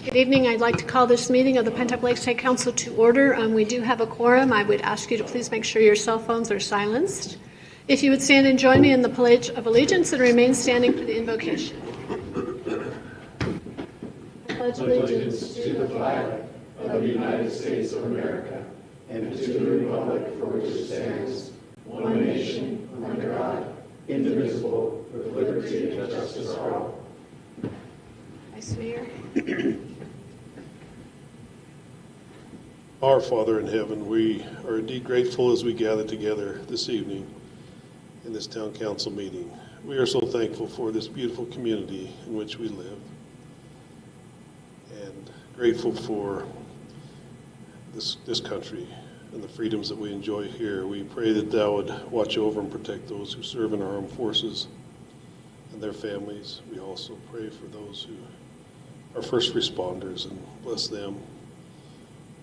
Good evening. I'd like to call this meeting of the Pinetop-Lakeside Council to order. We do have a quorum. I would ask you to please make sure your cell phones are silenced. If you would stand and join me in the Pledge of Allegiance and remain standing for the invocation. I pledge allegiance to the flag of the United States of America and to the republic for which it stands, one nation, under God, indivisible, with liberty and justice for all. Vice Mayor. Our Father in heaven, we are indeed grateful as we gather together this evening in this town council meeting. We are so thankful for this beautiful community in which we live and grateful for this country and the freedoms that we enjoy here. We pray that Thou would watch over and protect those who serve in our armed forces and their families. We also pray for those who are first responders and bless them.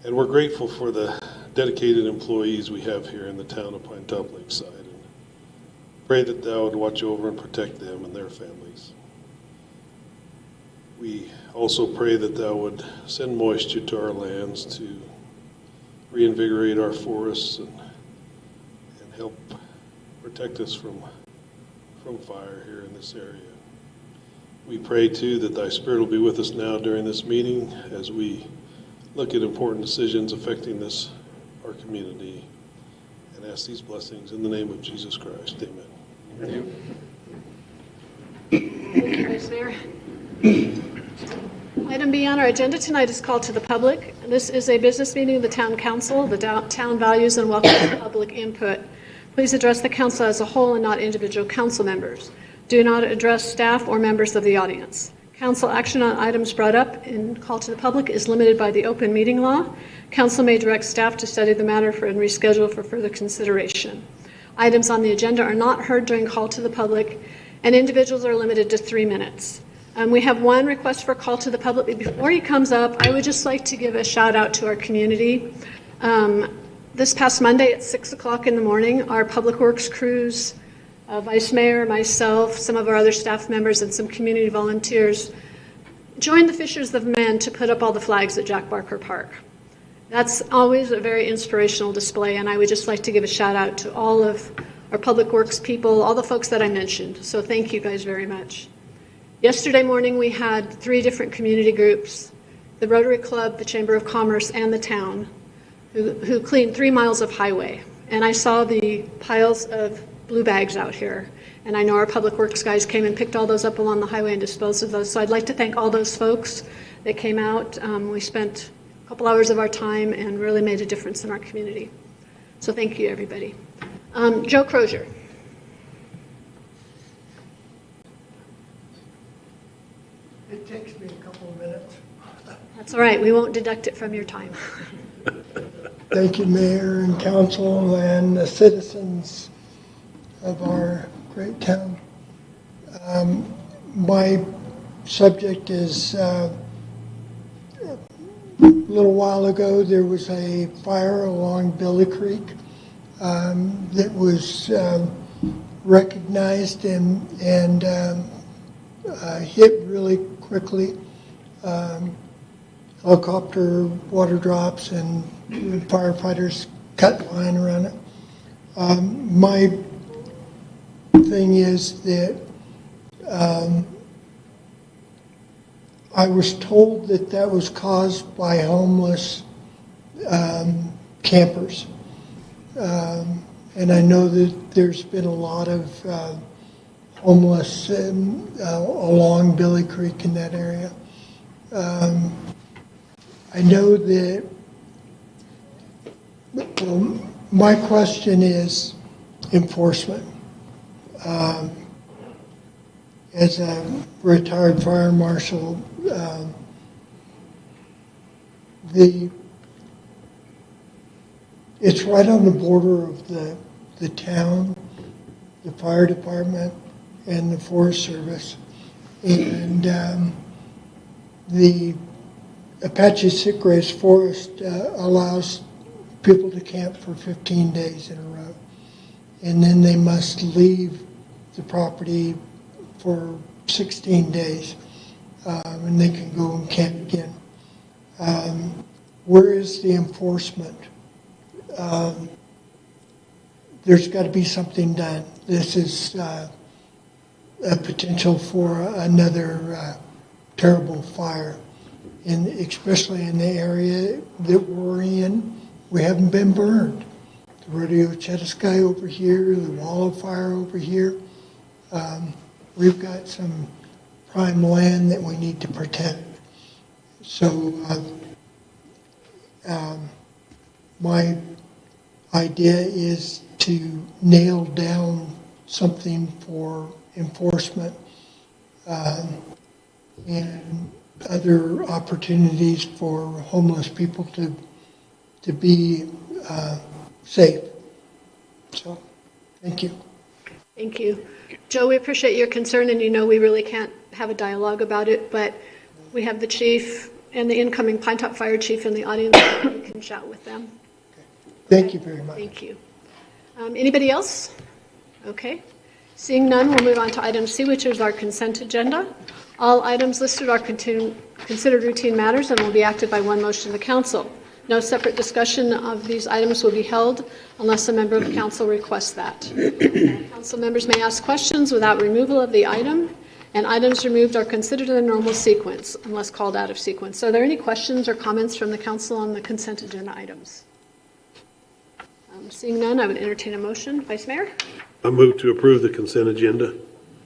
And we're grateful for the dedicated employees we have here in the town of Pinetop-Lakeside. And pray that Thou would watch over and protect them and their families. We also pray that Thou would send moisture to our lands to reinvigorate our forests and help protect us from fire here in this area. We pray too that Thy Spirit will be with us now during this meeting as we look at important decisions affecting our community, and ask these blessings in the name of Jesus Christ. Amen. Thank you, Vice Mayor. Item B on our agenda tonight is called to the public. This is a business meeting of the Town Council. The town values and welcomes public input. Please address the council as a whole and not individual council members. Do not address staff or members of the audience. Council action on items brought up in call to the public is limited by the open meeting law. Council may direct staff to study the matter and reschedule for further consideration. Items on the agenda are not heard during call to the public, and individuals are limited to 3 minutes. We have one request for call to the public. Before he comes up, I would just like to give a shout out to our community. This past Monday at 6 o'clock in the morning, our Public Works crews, Vice Mayor, myself, some of our other staff members, and some community volunteers joined the Fishers of Men to put up all the flags at Jack Barker Park. That's always a very inspirational display, and I would just like to give a shout out to all of our Public Works people, all the folks that I mentioned. So thank you guys very much. Yesterday morning we had 3 different community groups, the Rotary Club, the Chamber of Commerce, and the town, who cleaned 3 miles of highway. And I saw the piles of blue bags out here, and I know our Public Works guys came and picked all those up along the highway and disposed of those. So I'd like to thank all those folks that came out. We spent a couple hours of our time and really made a difference in our community. So thank you, everybody. Joe Crozier. It takes me a couple of minutes. That's all right. We won't deduct it from your time. Thank you, Mayor and Council and the citizens of our great town. My subject is a little while ago there was a fire along Billy Creek that was recognized and hit really quickly. Helicopter water drops and firefighters cut line around it. My thing is that I was told that was caused by homeless campers, and I know that there's been a lot of homeless along Billy Creek in that area. I know that my question is enforcement. As a retired fire marshal, it's right on the border of the town, the fire department, and the Forest Service. And the Apache Sitgraves Forest allows people to camp for 15 days in a row. And then they must leave the property for 16 days, and they can go and camp again. Where is the enforcement? There's got to be something done. This is a potential for another terrible fire, and especially in the area that we're in, we haven't been burned. The Rodeo Chetaskai over here, the Wallow Fire over here. We've got some prime land that we need to protect. So my idea is to nail down something for enforcement and other opportunities for homeless people to be safe. So, thank you. Thank you. Joe, we appreciate your concern, and you know we really can't have a dialogue about it, but we have the chief and the incoming Pinetop Fire Chief in the audience. We can chat with them. Thank you very much. Thank you. Anybody else? Okay. Seeing none, we'll move on to item C, which is our consent agenda. All items listed are considered routine matters and will be acted by one motion of the council. No separate discussion of these items will be held unless a member of the council requests that. Council members may ask questions without removal of the item, and items removed are considered in the normal sequence unless called out of sequence. So are there any questions or comments from the council on the consent agenda items? Seeing none, I would entertain a motion. Vice Mayor? I move to approve the consent agenda.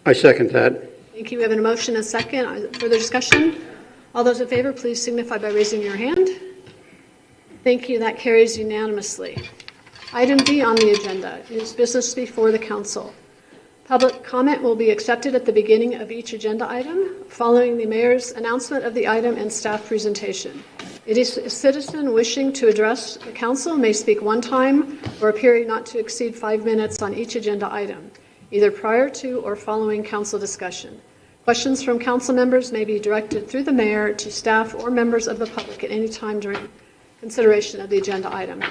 I second that. Thank you. We have a motion and a second. Further discussion? All those in favor, please signify by raising your hand. Thank you. That carries unanimously. Item D on the agenda is business before the council. Public comment will be accepted at the beginning of each agenda item, following the mayor's announcement of the item and staff presentation. It is a citizen wishing to address the council may speak one time for a period not to exceed 5 minutes on each agenda item, either prior to or following council discussion. Questions from council members may be directed through the mayor to staff or members of the public at any time during consideration of the agenda item.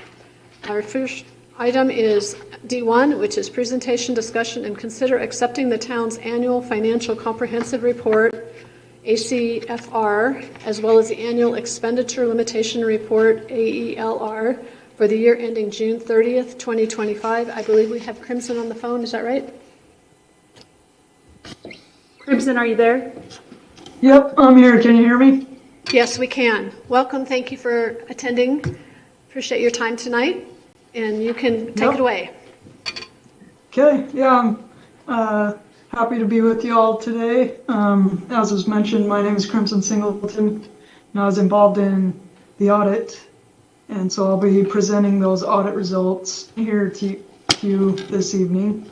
Our first item is D1, which is presentation, discussion, and consider accepting the town's annual financial comprehensive report, ACFR, as well as the annual expenditure limitation report, AELR, for the year ending June 30th, 2025. I believe we have Crimson on the phone. Is that right? Crimson, are you there? Yep, I'm here. Can you hear me? Yes, we can. Welcome. Thank you for attending. Appreciate your time tonight, and you can take it away. Okay, yeah, I'm happy to be with you all today. As was mentioned, my name is Crimson Singleton, and I was involved in the audit, and so I'll be presenting those audit results here to you this evening.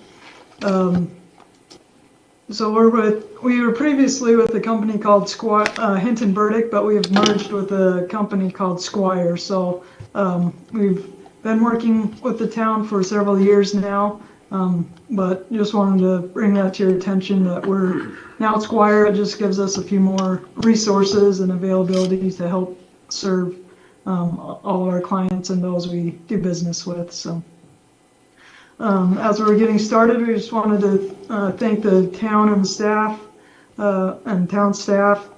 So we were previously with a company called Hinton Burdick, but we have merged with a company called Squire. So we've been working with the town for several years now, but just wanted to bring that to your attention that we're now Squire. It just gives us a few more resources and availability to help serve all of our clients and those we do business with. So. As we were getting started, we just wanted to thank the town and staff and town staff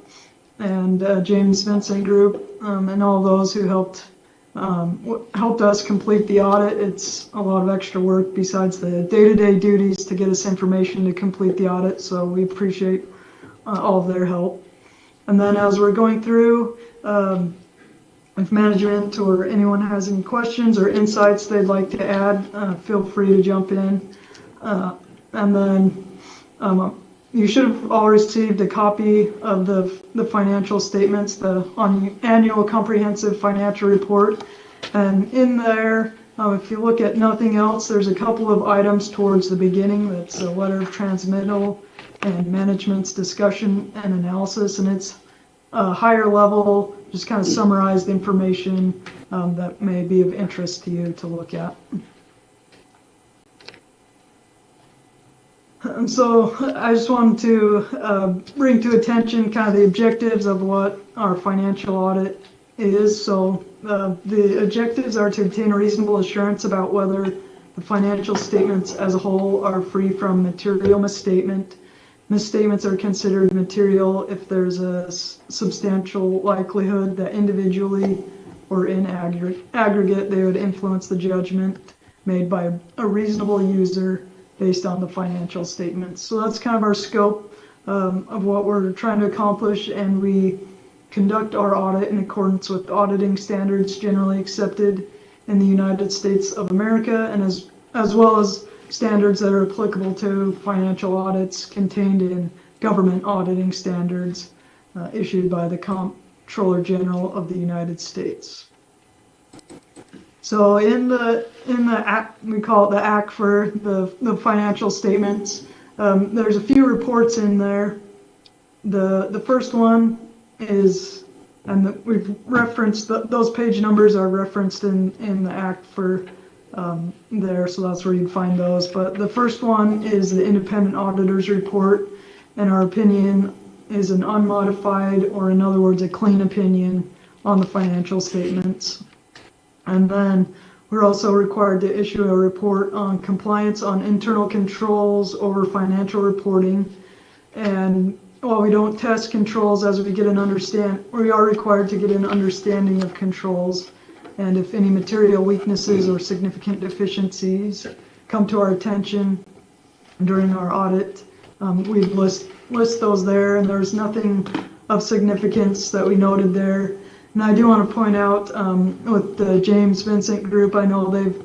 and James Vincent Group and all those who helped us complete the audit. It's a lot of extra work besides the day-to-day duties to get us information to complete the audit, so we appreciate all of their help. And then as we're going through, if management or anyone has any questions or insights they'd like to add, feel free to jump in. And then you should have all received a copy of the financial statements, the annual comprehensive financial report. And in there, if you look at nothing else, there's a couple of items towards the beginning. That's a letter of transmittal and management's discussion and analysis. And it's a higher level, just kind of summarized information that may be of interest to you to look at. And so I just wanted to bring to attention kind of the objectives of what our financial audit is. So the objectives are to obtain a reasonable assurance about whether the financial statements as a whole are free from material misstatement, Misstatements are considered material if there's a substantial likelihood that individually or in aggregate they would influence the judgment made by a reasonable user based on the financial statements. So that's kind of our scope of what we're trying to accomplish, and we conduct our audit in accordance with auditing standards generally accepted in the United States of America, and as well as standards that are applicable to financial audits contained in government auditing standards issued by the Comptroller General of the United States. So in the act, we call it the ACFR, the financial statements. There's a few reports in there. The first one is, and we've referenced, those page numbers are referenced in the ACFR there, so that's where you'd find those. But the first one is the independent auditor's report, and our opinion is an unmodified, or in other words, a clean opinion on the financial statements. And then we're also required to issue a report on compliance on internal controls over financial reporting. And while we don't test controls as we are required to get an understanding of controls. And if any material weaknesses or significant deficiencies come to our attention during our audit, we list those there, and there's nothing of significance that we noted there. And I do want to point out with the James Vincent Group, I know they've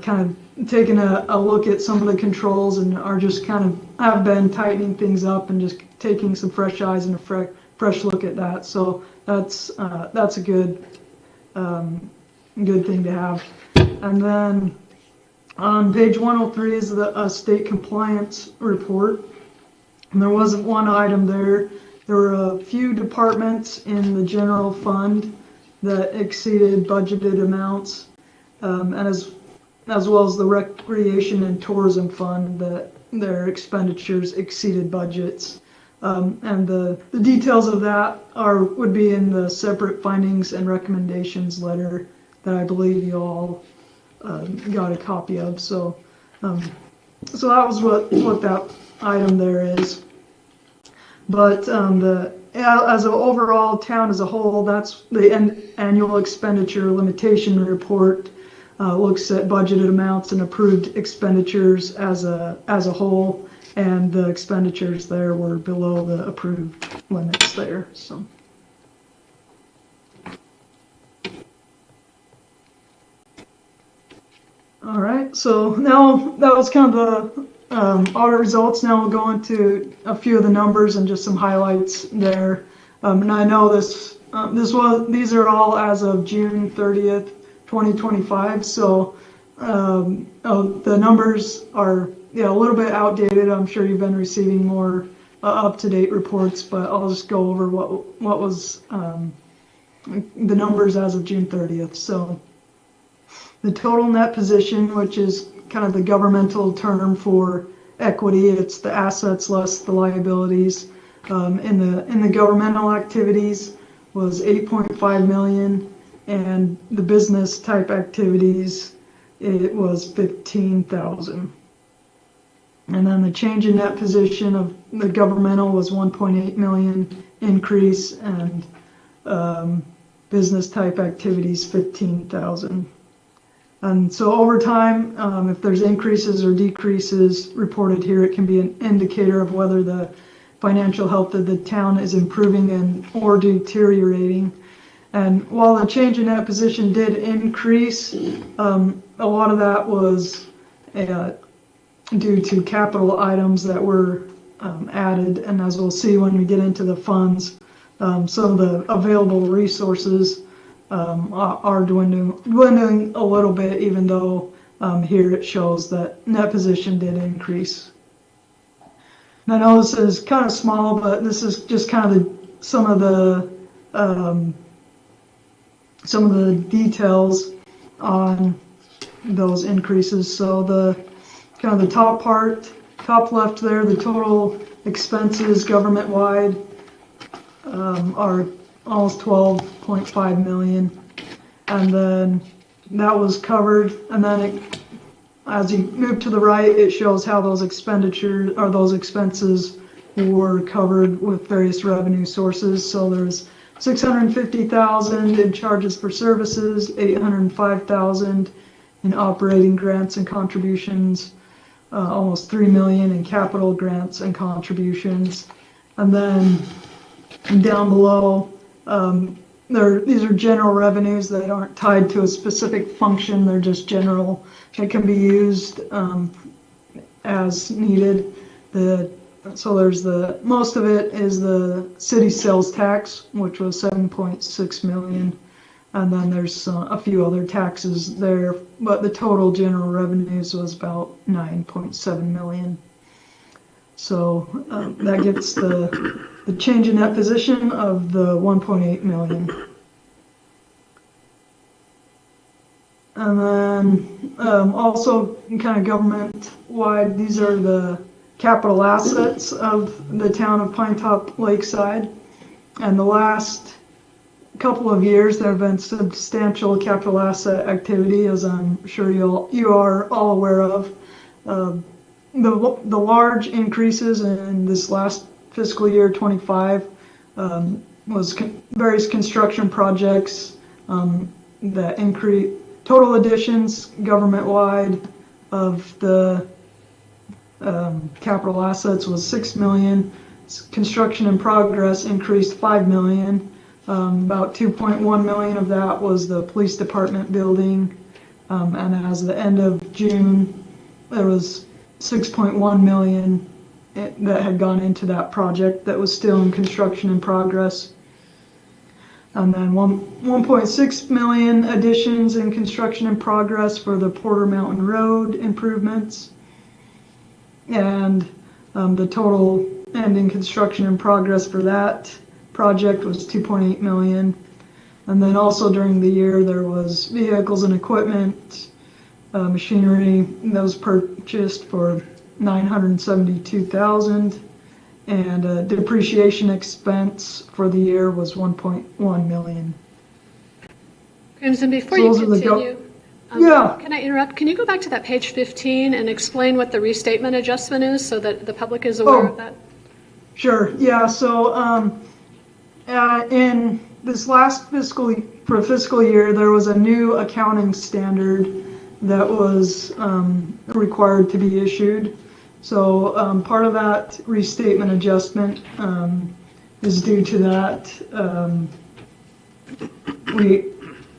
kind of taken a look at some of the controls and are just kind of have been tightening things up and just taking some fresh eyes and a fresh look at that. So that's a good thing to have. And then on page 103 is the state compliance report. And there wasn't one item there. There were a few departments in the general fund that exceeded budgeted amounts, and as well as the recreation and tourism fund, that their expenditures exceeded budgets. And the details of that would be in the separate findings and recommendations letter that I believe you all got a copy of. So that was what that item there is. But as an overall town as a whole, that's the annual expenditure limitation report. Looks at budgeted amounts and approved expenditures as a whole, and the expenditures there were below the approved limits there. So. All right, so now that was kind of the audit results. Now we'll go into a few of the numbers and just some highlights there. And I know these are all as of June 30th, 2025. So the numbers are a little bit outdated. I'm sure you've been receiving more up-to-date reports, but I'll just go over what was the numbers as of June 30th. So the total net position, which is kind of the governmental term for equity, it's the assets less the liabilities in the governmental activities, was 8.5 million, and the business type activities, it was 15,000. And then the change in net position of the governmental was 1.8 million increase, and business type activities 15,000. And so over time, if there's increases or decreases reported here, it can be an indicator of whether the financial health of the town is improving or deteriorating. And while the change in that position did increase, a lot of that was due to capital items that were added. And as we'll see when we get into the funds, some of the available resources are dwindling a little bit, even though here it shows that net position did increase. And I know this is kind of small, but this is just kind of some of the details on those increases. So the kind of the top left there, the total expenses government-wide are almost 12.5 million, and then that was covered. And then as you move to the right, it shows how those expenditures or those expenses were covered with various revenue sources. So there's $650,000 in charges for services, $805,000 in operating grants and contributions, almost $3 million in capital grants and contributions. And then down below, these are general revenues that aren't tied to a specific function. They're just general. It can be used as needed. So there's most of it is the city sales tax, which was 7.6 million. And then there's a few other taxes there, but the total general revenues was about 9.7 million. So that gets the change in that position of the 1.8 million. And then also kind of government-wide, these are the capital assets of the town of Pinetop-Lakeside. And the last couple of years, there have been substantial capital asset activity, as I'm sure you are all aware of. The large increases in this last fiscal year 25 was various construction projects that increased total additions government-wide of the capital assets was 6 million. Construction in progress increased 5 million. About 2.1 million of that was the police department building. And as the end of June, there was 6.1 million that had gone into that project that was still in construction in progress. And then 1.6 million additions in construction in progress for the Porter Mountain Road improvements. And the total ending construction in progress for that project was 2.8 million. And then also during the year, there was vehicles and equipment, machinery that was purchased for 972,000, and depreciation expense for the year was 1.1 million. Crimson, before So you those are the continue, Yeah. can I interrupt? Can you go back to that page 15 and explain what the restatement adjustment is so that the public is aware of that? Sure. Yeah. So in this last fiscal year, there was a new accounting standard that was required to be issued. So part of that restatement adjustment is due to that.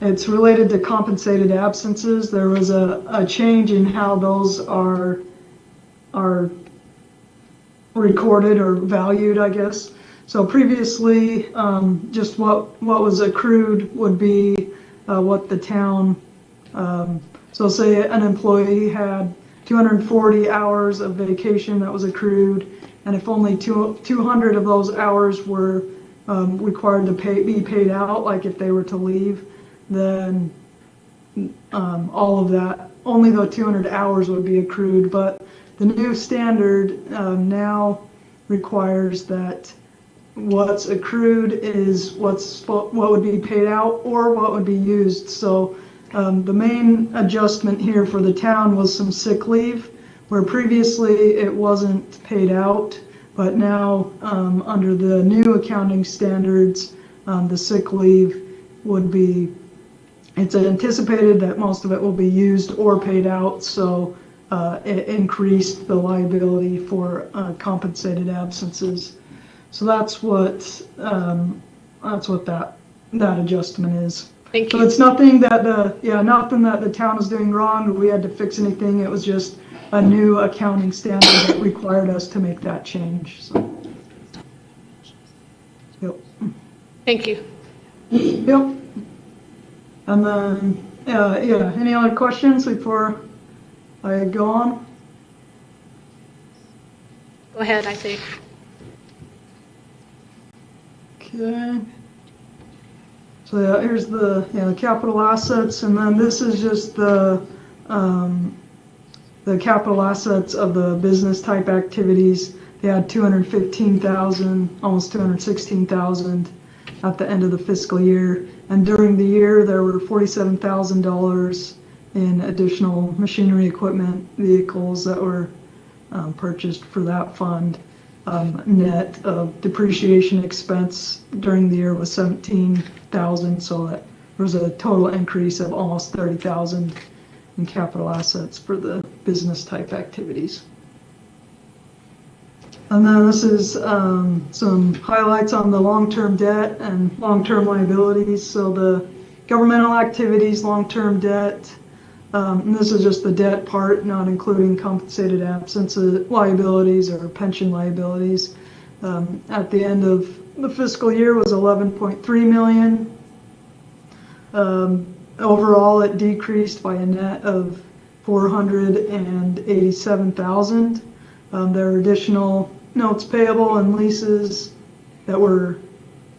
It's related to compensated absences. There was a change in how those are recorded or valued, I guess. So previously, just what was accrued would be what the town. So say an employee had 240 hours of vacation that was accrued, and if only 200 of those hours were required to be paid out, like if they were to leave, then all of that, only the 200 hours would be accrued. But the new standard now requires that what's accrued is what would be paid out or what would be used. So the main adjustment here for the town was some sick leave, where previously it wasn't paid out, but now under the new accounting standards, the sick leave would be, it's anticipated that most of it will be used or paid out, so it increased the liability for compensated absences. So that's what that adjustment is. Thank you. So it's nothing that nothing that the town is doing wrong, or we had to fix anything. It was just a new accounting standard that required us to make that change. So, yep. Thank you. Yep. And then, any other questions before I go on? Go ahead, I think. Okay. So here's the capital assets, and then this is just the capital assets of the business type activities. They had 215,000, almost 216,000 at the end of the fiscal year, and during the year there were $47,000 in additional machinery, equipment, vehicles that were purchased for that fund. Net of depreciation expense during the year was 17,000, so that there was a total increase of almost 30,000 in capital assets for the business type activities. And then this is some highlights on the long-term debt and long-term liabilities. So the governmental activities, long-term debt, and this is just the debt part, not including compensated absence liabilities or pension liabilities. At the end of the fiscal year was 11.3 million. Overall, it decreased by a net of 487,000. There are additional notes payable and leases that were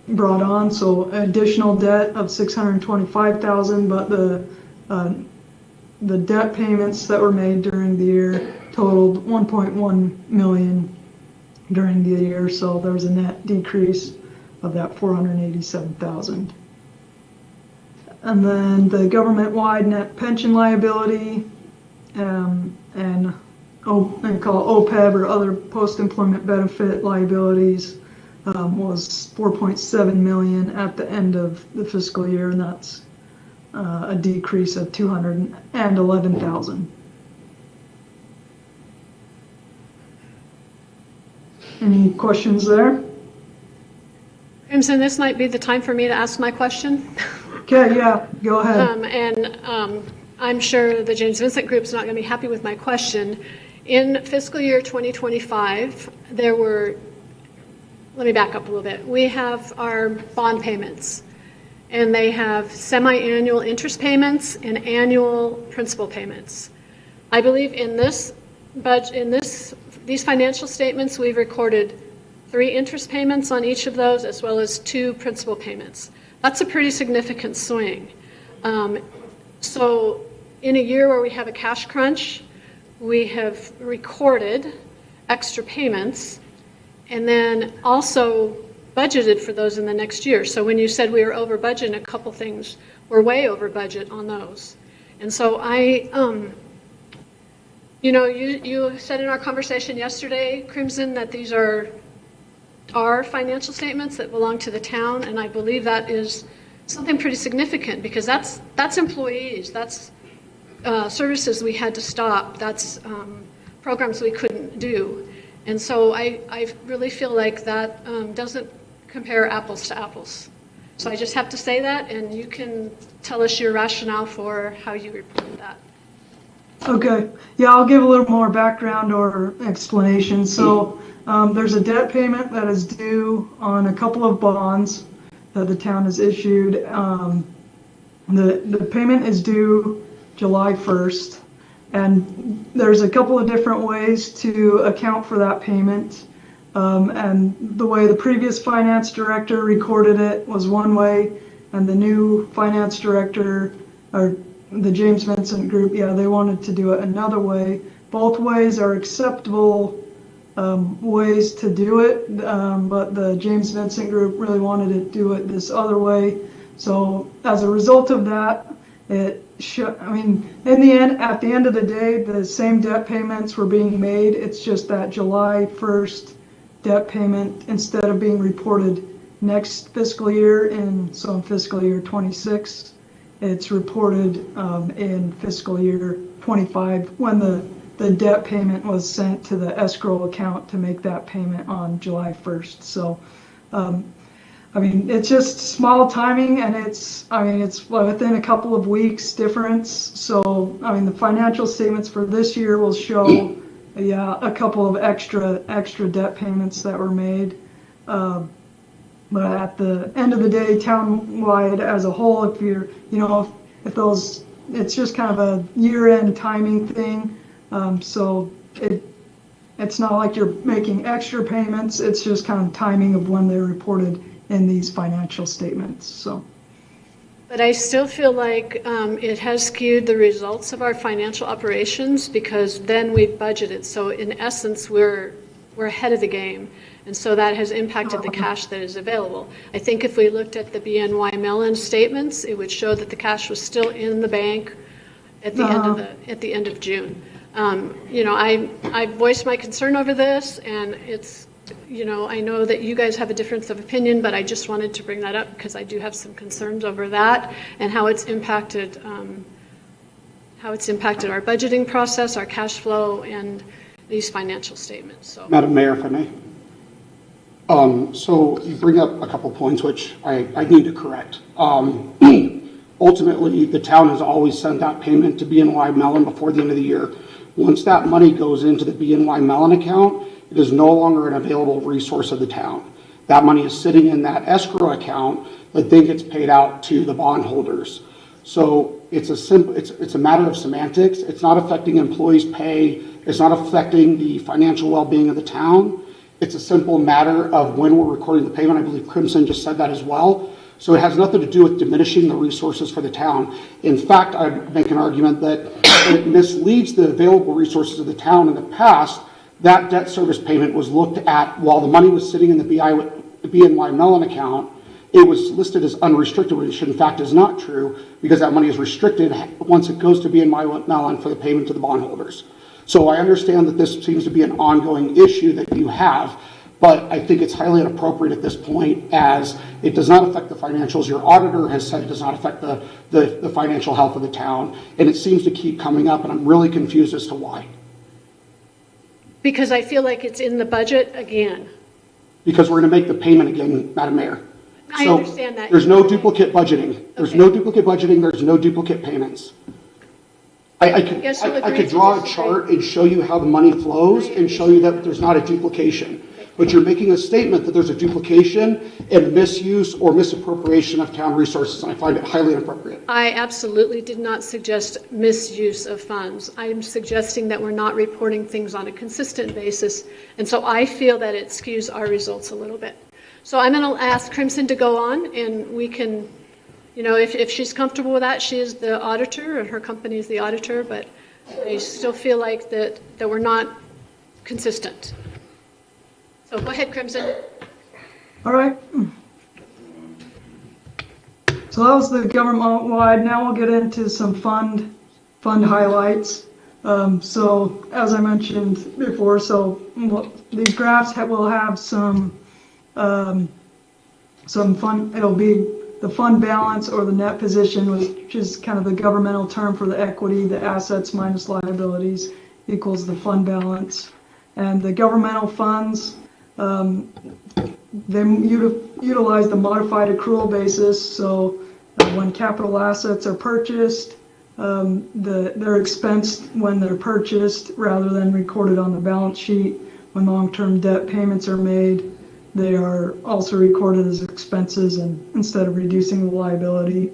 brought on, so additional debt of 625,000, but the debt payments that were made during the year totaled 1.1 million during the year, so there was a net decrease of that 487,000. And then the government-wide net pension liability and call OPEB or other post-employment benefit liabilities was 4.7 million at the end of the fiscal year, and that's a decrease of 211,000. Any questions there? Crimson, this might be the time for me to ask my question. Okay, yeah, go ahead. I'm sure the James Vincent Group's not going to be happy with my question. In fiscal year 2025, there were, let me back up a little bit. We have our bond payments, and they have semi-annual interest payments and annual principal payments. I believe in this budget, these financial statements, we've recorded 3 interest payments on each of those, as well as 2 principal payments. That's a pretty significant swing. So in a year where we have a cash crunch, we have recorded extra payments and then also budgeted for those in the next year. So when you said we were over budget in a couple things, we're way over budget on those. And so you said in our conversation yesterday, Crimson, that these are our financial statements that belong to the town, and I believe that is something pretty significant because that's employees, that's services we had to stop, that's programs we couldn't do. And so I really feel like that doesn't compare apples to apples. So I just have to say that, and you can tell us your rationale for how you reported that. Okay, yeah, I'll give a little more background or explanation. So there's a debt payment that is due on a couple of bonds that the town has issued. The payment is due July 1st, and there's a couple of different ways to account for that payment. And the way the previous finance director recorded it was one way, and the new finance director, or the James Vincent Group, yeah, they wanted to do it another way. Both ways are acceptable ways to do it, but the James Vincent Group really wanted to do it this other way. So as a result of that, in the end, at the end of the day, the same debt payments were being made. It's just that July 1st debt payment, instead of being reported next fiscal year, in fiscal year 26, it's reported in fiscal year 25 when the debt payment was sent to the escrow account to make that payment on July 1st. So, it's just small timing, and it's within a couple of weeks difference. So, the financial statements for this year will show, a couple of extra debt payments that were made. But at the end of the day, town-wide as a whole, it's just kind of a year-end timing thing. So it's not like you're making extra payments. It's just kind of timing of when they're reported in these financial statements. So. But I still feel like it has skewed the results of our financial operations because then we budgeted. So in essence, we're ahead of the game. And so that has impacted the cash that is available. I think if we looked at the BNY Mellon statements, it would show that the cash was still in the bank at the end of June. I voiced my concern over this, and I know that you guys have a difference of opinion, but I just wanted to bring that up because I do have some concerns over that and how it's impacted our budgeting process, our cash flow, and these financial statements. So, Madam Mayor, if I may. So you bring up a couple points which I need to correct. Ultimately, the town has always sent that payment to BNY Mellon before the end of the year. Once that money goes into the BNY Mellon account, it is no longer an available resource of the town. That money is sitting in that escrow account that then gets paid out to the bondholders. So it's a matter of semantics. It's not affecting employees' pay. It's not affecting the financial well-being of the town. It's a simple matter of when we're recording the payment. I believe Crimson just said that as well. So it has nothing to do with diminishing the resources for the town. In fact, I'd make an argument that it misleads the available resources of the town. In the past, that debt service payment was looked at while the money was sitting in the BNY Mellon account. It was listed as unrestricted, which in fact is not true, because that money is restricted once it goes to BNY Mellon for the payment to the bondholders. So I understand that this seems to be an ongoing issue that you have, but I think it's highly inappropriate at this point, as it does not affect the financials. Your auditor has said it does not affect the financial health of the town, and it seems to keep coming up, and I'm really confused as to why. because I feel like it's in the budget again. Because we're going to make the payment again, Madam Mayor. I So understand that. there's no duplicate budgeting. There's Okay. no duplicate budgeting. There's no duplicate payments. I guess we'll I agree could to draw a disagree. chart and show you how the money flows and show you that there's not a duplication. But you're making a statement that there's a duplication and misuse or misappropriation of town resources, and I find it highly inappropriate. I absolutely did not suggest misuse of funds. I'm suggesting that we're not reporting things on a consistent basis, and so I feel that it skews our results a little bit. So I'm going to ask Crimson to go on, and we can, if she's comfortable with that, she is the auditor, and her company is the auditor, but I still feel like that we're not consistent. So go ahead, Crimson. All right. So that was the government-wide. Now we'll get into some fund highlights. So as I mentioned before, these graphs will have some fund. It'll be the fund balance or the net position, which is kind of the governmental term for the equity. The assets minus liabilities equals the fund balance, and the governmental funds. They utilize the modified accrual basis. So when capital assets are purchased, they're expensed when they're purchased rather than recorded on the balance sheet. When long-term debt payments are made, they are also recorded as expenses and instead of reducing the liability.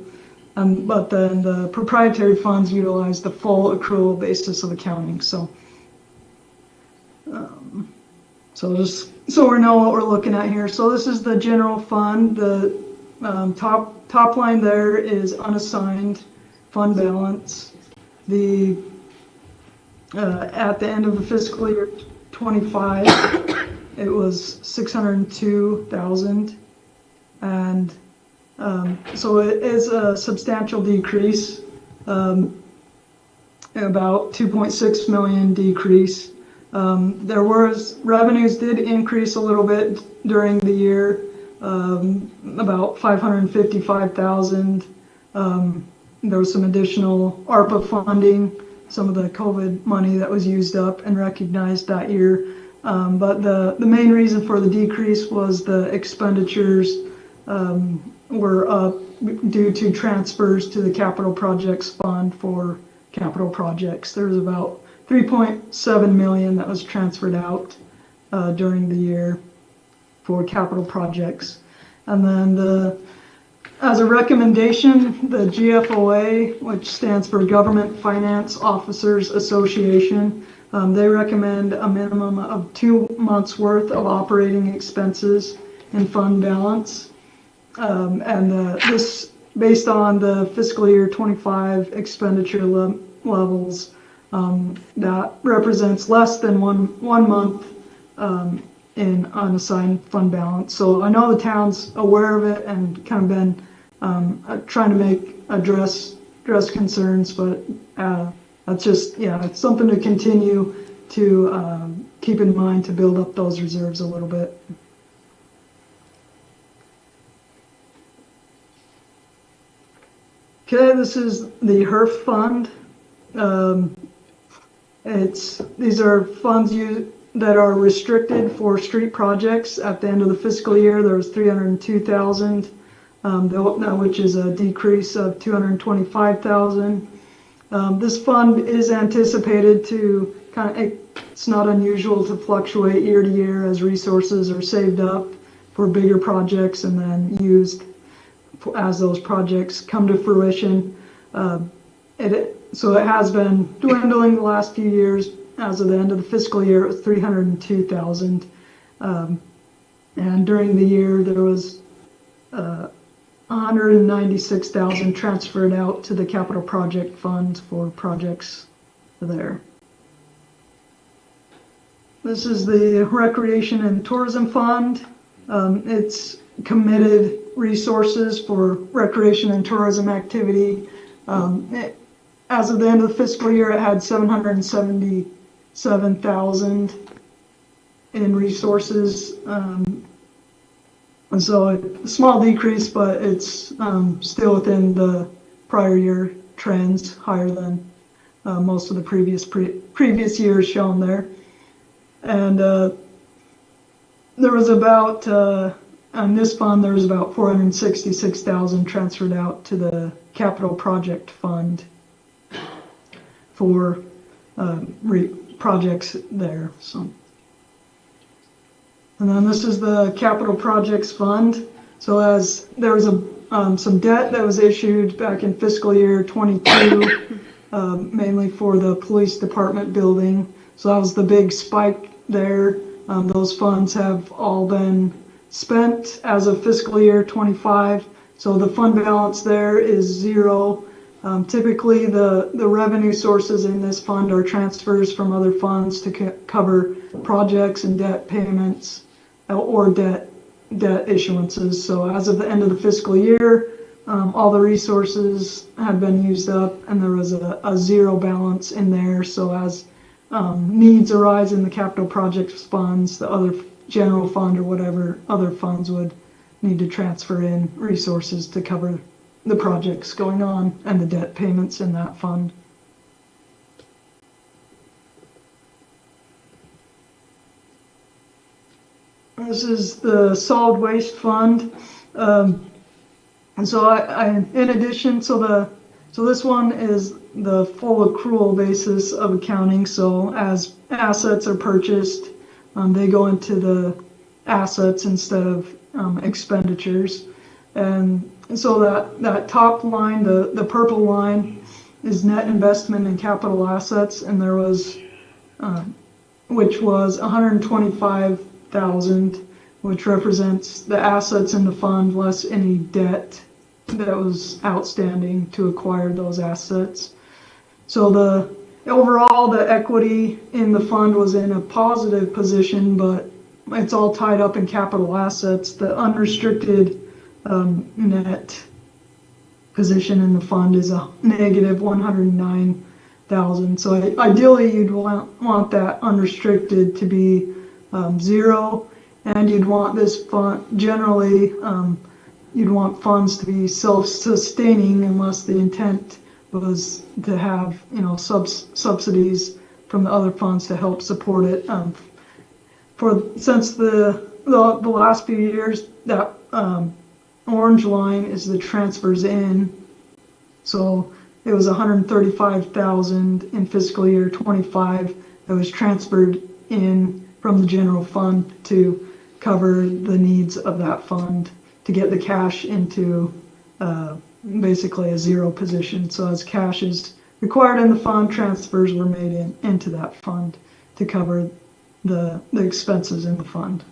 But then the proprietary funds utilize the full accrual basis of accounting. Just so we know what we're looking at here. So this is the general fund. The top line there is unassigned fund balance. At the end of the fiscal year 25, it was 602,000, and so it is a substantial decrease, about 2.6 million decrease. Revenues did increase a little bit during the year, about 555,000. There was some additional ARPA funding, some of the COVID money that was used up and recognized that year. But the main reason for the decrease was the expenditures were up due to transfers to the capital projects fund for capital projects. There was about 3.7 million that was transferred out during the year for capital projects. And then as a recommendation, the GFOA, which stands for Government Finance Officers Association, they recommend a minimum of 2 months worth of operating expenses in fund balance. This based on the fiscal year 25 expenditure levels. That represents less than one month in unassigned fund balance. So I know the town's aware of it and kind of been trying to address concerns, but that's just, it's something to continue to keep in mind to build up those reserves a little bit. Okay, this is the HERF fund. These are funds that are restricted for street projects. At the end of the fiscal year, there was $302,000, which is a decrease of $225,000. This fund is anticipated to it's not unusual to fluctuate year to year as resources are saved up for bigger projects and then used as those projects come to fruition. So it has been dwindling the last few years. As of the end of the fiscal year, it was $302,000. And during the year, there was $196,000 transferred out to the capital project fund for projects there. This is the Recreation and Tourism Fund. It's committed resources for recreation and tourism activity. As of the end of the fiscal year, it had $777,000 in resources. And so a small decrease, but it's still within the prior year trends, higher than most of the previous years shown there. And there was about, on this fund, there was about $466,000 transferred out to the capital project fund for projects there. So, and then this is the capital projects fund. So as there was some debt that was issued back in fiscal year 22, mainly for the police department building. So that was the big spike there. Those funds have all been spent as of fiscal year 25. So the fund balance there is zero. Typically, the revenue sources in this fund are transfers from other funds to cover projects and debt payments or debt issuances. So as of the end of the fiscal year, all the resources had been used up and there was a zero balance in there. So as needs arise in the capital projects funds, the other general fund or whatever other funds would need to transfer in resources to cover the projects going on and the debt payments in that fund. This is the solid waste fund. And so in addition, so this one is the full accrual basis of accounting. So as assets are purchased, they go into the assets instead of expenditures. And so that top line, the purple line, is net investment in capital assets, and there was, which was $125,000, which represents the assets in the fund less any debt that was outstanding to acquire those assets. So overall, the equity in the fund was in a positive position, but it's all tied up in capital assets. The unrestricted net position in the fund is a negative $109,000. So ideally, you'd want that unrestricted to be zero, and you'd want this fund generally. You'd want funds to be self-sustaining unless the intent was to have, subsidies from the other funds to help support it. Since the last few years, that orange line is the transfers in. So it was $135,000 in fiscal year 25 that was transferred in from the general fund to cover the needs of that fund to get the cash into basically a zero position. So as cash is required in the fund, transfers were made into that fund to cover the expenses in the fund.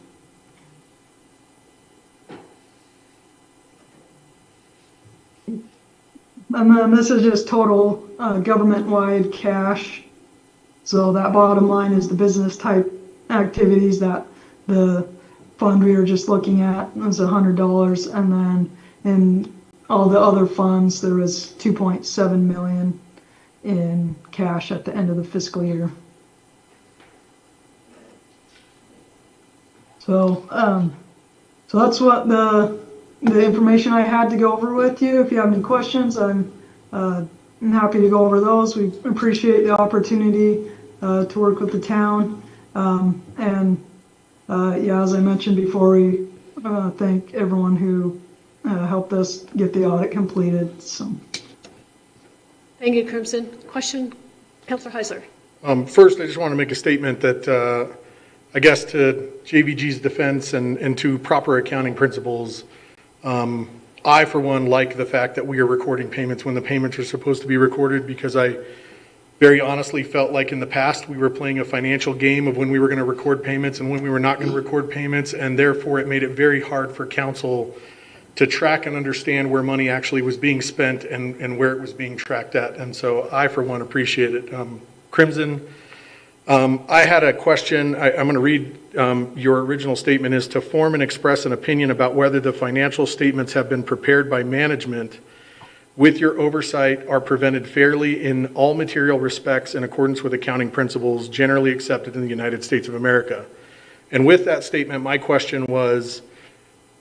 And then this is just total government-wide cash. So that bottom line is the business type activities that the fund we were just looking at was $100, and then in all the other funds there was $2.7 million in cash at the end of the fiscal year. So, so that's what the information I had to go over with you. If you have any questions, I'm happy to go over those. We appreciate the opportunity to work with the town. Yeah, as I mentioned before, we thank everyone who helped us get the audit completed. So. Thank you, Crimson. Question, Councilor Heisler. First, I just want to make a statement that I guess to JVG's defense and to proper accounting principles, I, for one, like the fact that we are recording payments when the payments are supposed to be recorded, because I very honestly felt like in the past we were playing a financial game of when we were going to record payments and when we were not going to record payments, and therefore it made it very hard for council to track and understand where money actually was being spent and where it was being tracked at. And so I, for one, appreciate it. Crimson, I had a question. I'm going to read your original statement is to form and express an opinion about whether the financial statements have been prepared by management with your oversight are presented fairly in all material respects in accordance with accounting principles generally accepted in the United States of America. And with that statement, my question was,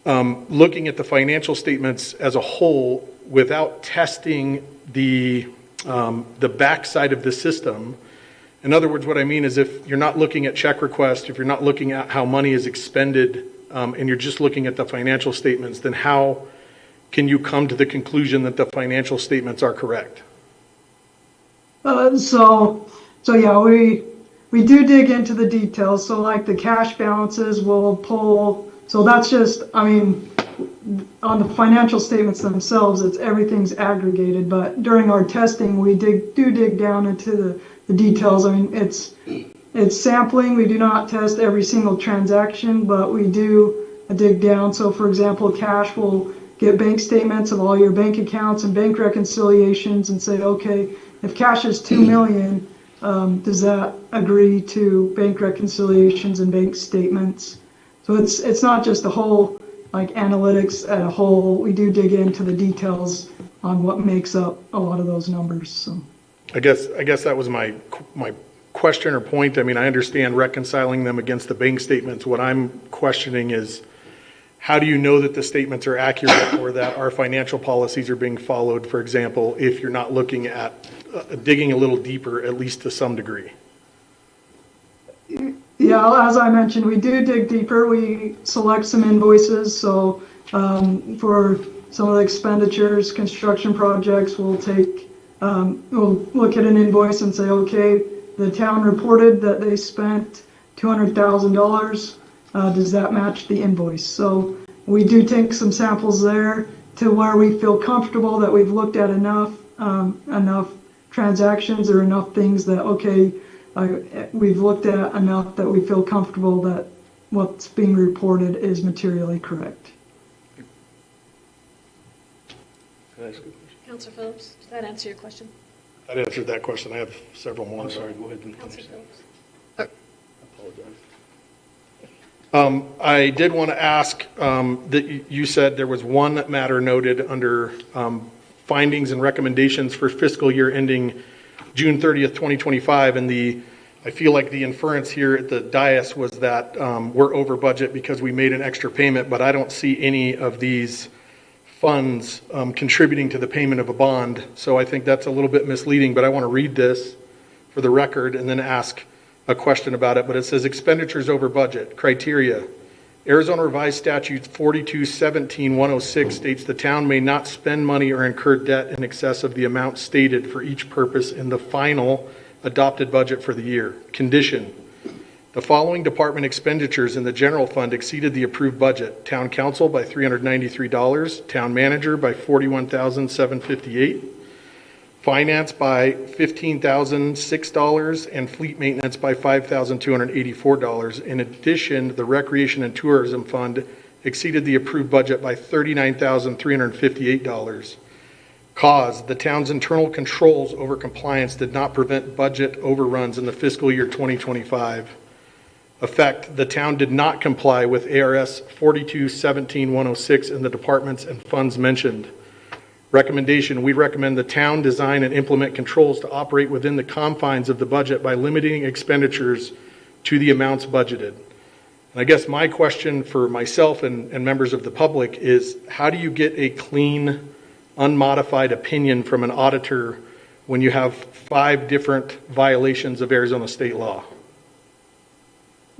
looking at the financial statements as a whole without testing the backside of the system. In other words, what I mean is if you're not looking at check requests, if you're not looking at how money is expended, and you're just looking at the financial statements, then how can you come to the conclusion that the financial statements are correct? So yeah, we do dig into the details. So like the cash balances will pull. So that's just, I mean, on the financial statements themselves, everything's aggregated. But during our testing, we do dig down into the details. I mean, it's sampling. We do not test every single transaction, but we do dig down. So for example, cash will get bank statements of all your bank accounts and bank reconciliations and say, okay, if cash is $2 million, does that agree to bank reconciliations and bank statements? So it's not just the whole like analytics at a whole. We do dig into the details on what makes up a lot of those numbers. So I guess that was my question or point. I mean, I understand reconciling them against the bank statements. What I'm questioning is, how do you know that the statements are accurate or that our financial policies are being followed, for example, if you're not looking at digging a little deeper, at least to some degree? Yeah, as I mentioned, we do dig deeper. We select some invoices. So for some of the expenditures, construction projects, we'll look at an invoice and say, okay, the town reported that they spent $200,000. Does that match the invoice? So we do take some samples there to where we feel comfortable that we've looked at enough transactions or enough things that, okay, we've looked at enough that we feel comfortable that what's being reported is materially correct. Councilor Phillips, did that answer your question? That answered that question. I have several more. I'm sorry, go ahead and Councilor finish Phillips. that. I apologize. I did want to ask that you said there was one matter noted under findings and recommendations for fiscal year ending June 30th, 2025, and I feel like the inference here at the dais was that we're over budget because we made an extra payment, but I don't see any of these funds contributing to the payment of a bond. So I think that's a little bit misleading, but I want to read this for the record and then ask a question about it. But it says expenditures over budget. Criteria. Arizona Revised Statute 42-17-106 states the town may not spend money or incur debt in excess of the amount stated for each purpose in the final adopted budget for the year. Condition. The following department expenditures in the general fund exceeded the approved budget. Town council by $393, town manager by $41,758, finance by $15,006, and fleet maintenance by $5,284. In addition, the recreation and tourism fund exceeded the approved budget by $39,358. Cause, the town's internal controls over compliance did not prevent budget overruns in the fiscal year 2025. Effect, the town did not comply with ARS 42-17-106 in the departments and funds mentioned. Recommendation, we recommend the town design and implement controls to operate within the confines of the budget by limiting expenditures to the amounts budgeted. And I guess my question for myself and members of the public is, how do you get a clean, unmodified opinion from an auditor when you have 5 different violations of Arizona state law?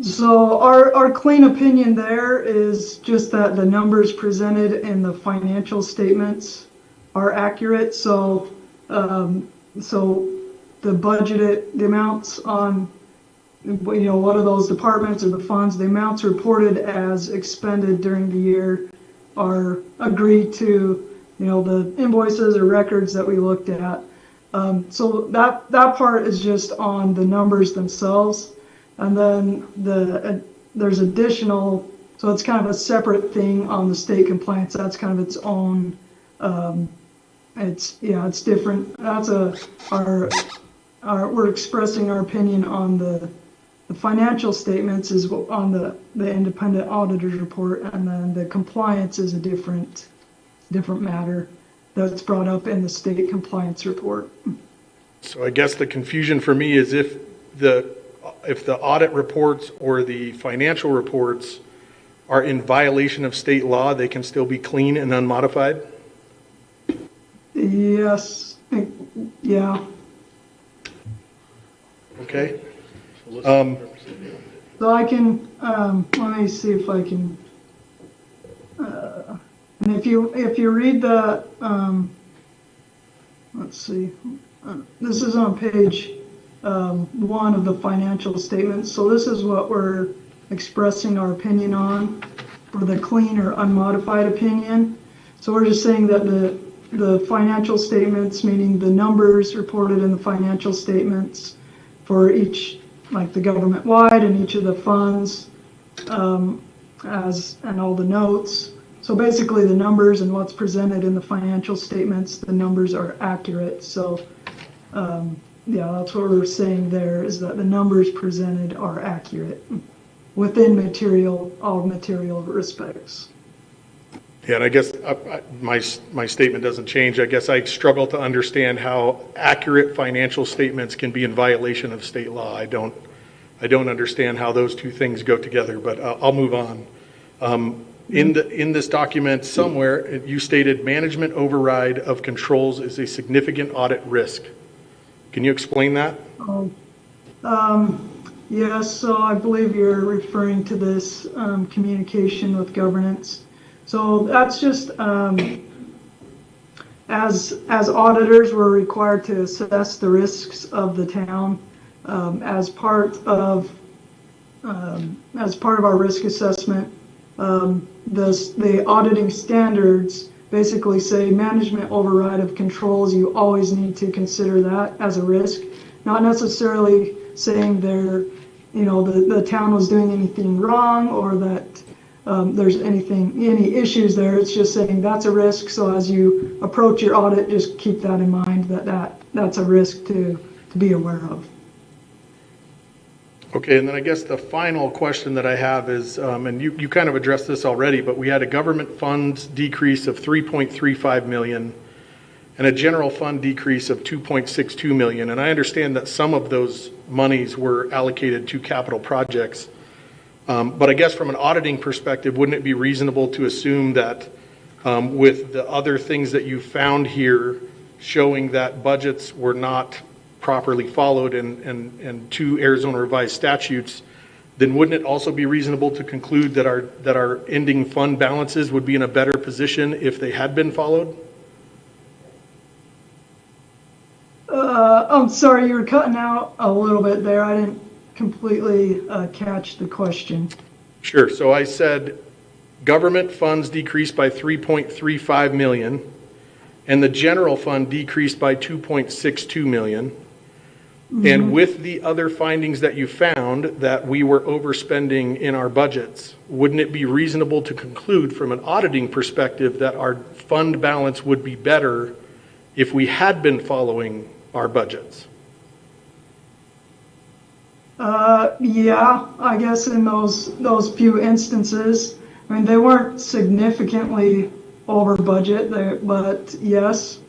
So our clean opinion there is just that the numbers presented in the financial statements are accurate. So the budgeted, the amounts on, one of those departments or the funds, the amounts reported as expended during the year are agreed to, the invoices or records that we looked at. So that part is just on the numbers themselves. And then there's additional, so it's kind of a separate thing on the state compliance. That's kind of its own, it's different. That's we're expressing our opinion on the financial statements is on the independent auditor's report, and then the compliance is a different matter that's brought up in the state compliance report. So I guess the confusion for me is if the audit reports or the financial reports are in violation of state law, they can still be clean and unmodified? Yes. Yeah. Okay. So I can, let me see if I can, and if you read the, let's see, this is on page 1 of the financial statements. So this is what we're expressing our opinion on for the clean or unmodified opinion. So we're just saying that the financial statements, meaning the numbers reported in the financial statements for each, like the government-wide and each of the funds, and all the notes. So basically the numbers and what's presented in the financial statements, the numbers are accurate. So yeah, that's what we're saying there, is that the numbers presented are accurate within all material respects. Yeah, and I guess my statement doesn't change. I guess I struggle to understand how accurate financial statements can be in violation of state law. I don't understand how those two things go together, but I'll move on. In this document somewhere, you stated management override of controls is a significant audit risk. Can you explain that? Yes, so I believe you're referring to this communication with governance. So that's just, as auditors, we're required to assess the risks of the town as part of our risk assessment. The auditing standards basically say management override of controls. You always need to consider that as a risk, not necessarily saying the town was doing anything wrong or that there's any issues there. It's just saying that's a risk. So as you approach your audit, just keep that in mind, that's a risk to be aware of. Okay, and then I guess the final question that I have is, and you kind of addressed this already, but we had a government funds decrease of 3.35 million and a general fund decrease of 2.62 million. And I understand that some of those monies were allocated to capital projects. But I guess from an auditing perspective, wouldn't it be reasonable to assume that with the other things that you found here showing that budgets were not properly followed and to Arizona revised statutes, then wouldn't it also be reasonable to conclude that our ending fund balances would be in a better position if they had been followed? I'm sorry, you were cutting out a little bit there. I didn't completely catch the question. Sure. So I said government funds decreased by 3.35 million and the general fund decreased by 2.62 million. And with the other findings that you found that we were overspending in our budgets, wouldn't it be reasonable to conclude from an auditing perspective that our fund balance would be better if we had been following our budgets? Yeah, I guess in those few instances, I mean, they weren't significantly over budget, but yes,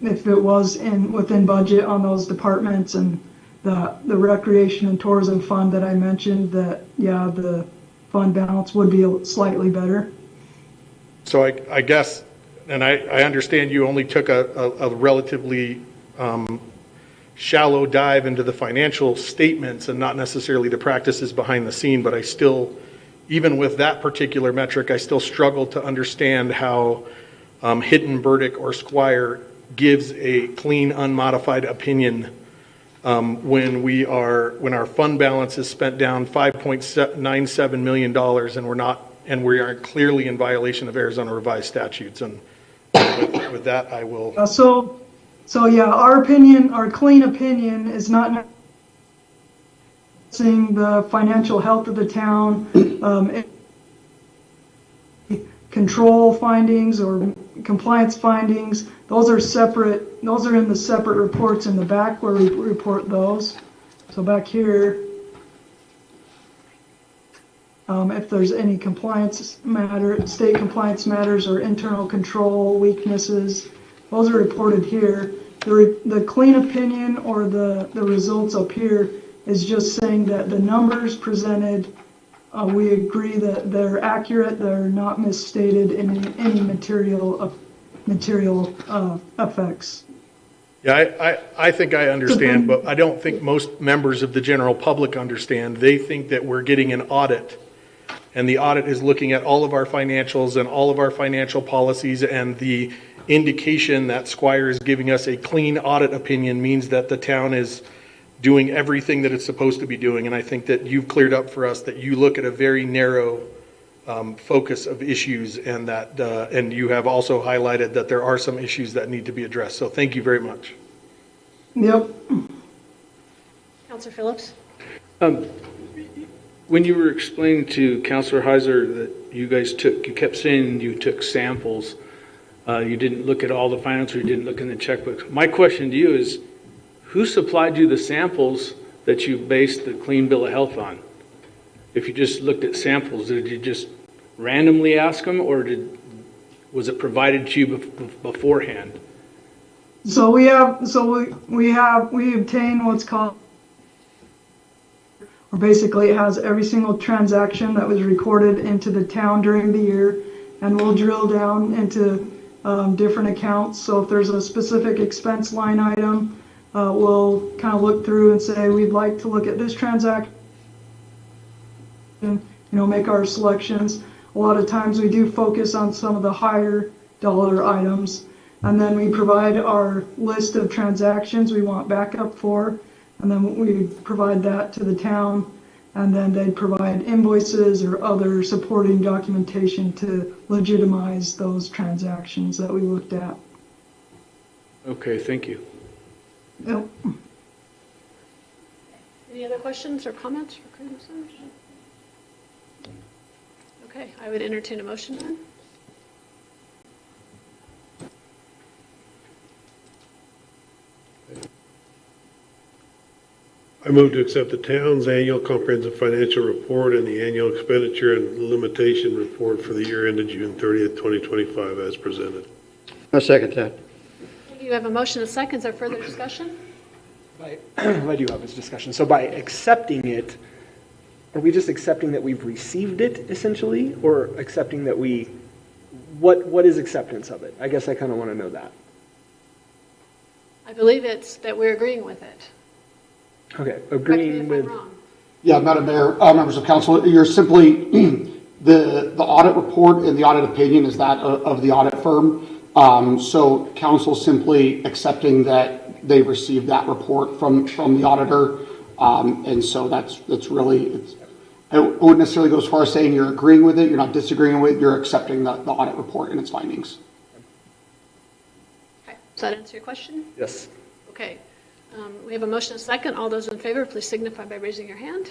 if it was within budget on those departments and the recreation and tourism fund that I mentioned, that, yeah, the fund balance would be slightly better. So I guess, and I understand you only took a relatively shallow dive into the financial statements and not necessarily the practices behind the scene, but I still, even with that particular metric, I still struggle to understand how Hinton, Burdick, or Squire gives a clean, unmodified opinion when our fund balance is spent down $5.97 million and we are clearly in violation of Arizona revised statutes. And with that, I will. So yeah, our opinion, our clean opinion, is not seeing the financial health of the town, control findings or compliance findings. Those are separate. Those are in the separate reports in the back where we report those. So back here, if there's any compliance state compliance matters or internal control weaknesses, those are reported here. The clean opinion or the results up here is just saying that the numbers presented, we agree that they're accurate, they're not misstated in any material effects. Yeah, I think I understand, but I don't think most members of the general public understand. They think that we're getting an audit, and the audit is looking at all of our financials and all of our financial policies, and the indication that Squire is giving us a clean audit opinion means that the town is doing everything that it's supposed to be doing. And I think that you've cleared up for us that you look at a very narrow focus of issues, and that and you have also highlighted that there are some issues that need to be addressed. So thank you very much. Yep. Councilor Phillips? When you were explaining to Councilor Heiser that you kept saying you took samples, you didn't look at all the financials, you didn't look in the checkbooks. My question to you is, who supplied you the samples that you based the clean bill of health on? If you just looked at samples, did you just randomly ask them, or was it provided to you beforehand? So we obtain what's called, or basically it has every single transaction that was recorded into the town during the year, and we'll drill down into different accounts. So if there's a specific expense line item, we'll kind of look through and say, we'd like to look at this transaction, make our selections. A lot of times we do focus on some of the higher dollar items, and then we provide our list of transactions we want backup for, and then we provide that to the town, and then they'd provide invoices or other supporting documentation to legitimize those transactions that we looked at. Okay, thank you. Yep. Any other questions or comments for Crimson? Okay, I would entertain a motion then. I move to accept the town's annual comprehensive financial report and the annual expenditure and limitation report for the year ended June 30th, 2025 as presented. I second that. You have a motion and a second. Is there further discussion? I do have this discussion. So by accepting it, are we just accepting that we've received it essentially, or accepting that what is acceptance of it? I guess I kind of want to know that. I believe it's that we're agreeing with it. Okay, Correct me agreeing if with. I'm wrong. Yeah, Madam Mayor, members of council, you're simply, the audit report and the audit opinion is that of the audit firm. So council simply accepting that they received that report from the auditor. And so that's really, I wouldn't necessarily go as far as saying you're agreeing with it, you're not disagreeing with it, you're accepting the audit report and its findings. Okay, does that answer your question? Yes. Okay, we have a motion and a second. All those in favor, please signify by raising your hand.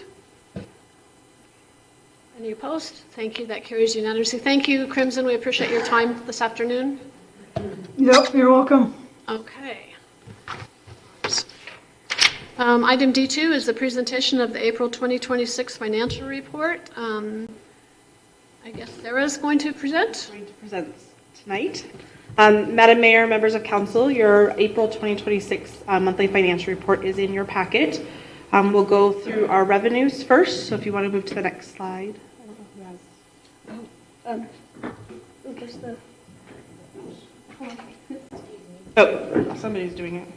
Any opposed? Thank you. That carries unanimously. Thank you, Crimson. We appreciate your time this afternoon. Yep, you're welcome. Okay. Item D2 is the presentation of the April 2026 financial report. I guess Sarah's going to present. Going to present tonight. Madam Mayor, members of council, your April 2026 monthly financial report is in your packet. We'll go through our revenues first, so if you want to move to the next slide. I don't know who has. There's the. Oh, somebody's doing it.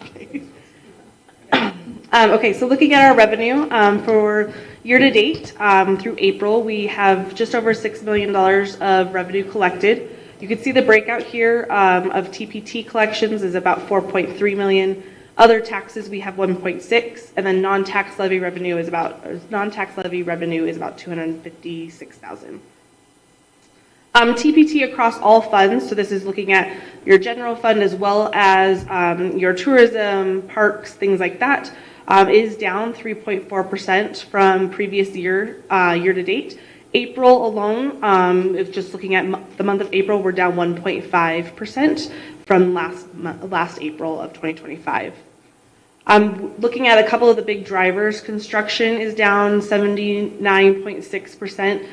Okay. Okay, so looking at our revenue for year-to-date through April, we have just over $6 million of revenue collected. You can see the breakout here of TPT collections is about 4.3 million. Other taxes we have 1.6, and then non-tax levy revenue is about 256,000. TPT across all funds, so this is looking at your general fund as well as your tourism, parks, things like that, is down 3.4% from previous year, year-to-date. April alone, if just looking at the month of April, we're down 1.5% from last April of 2025. Looking at a couple of the big drivers, construction is down 79.6%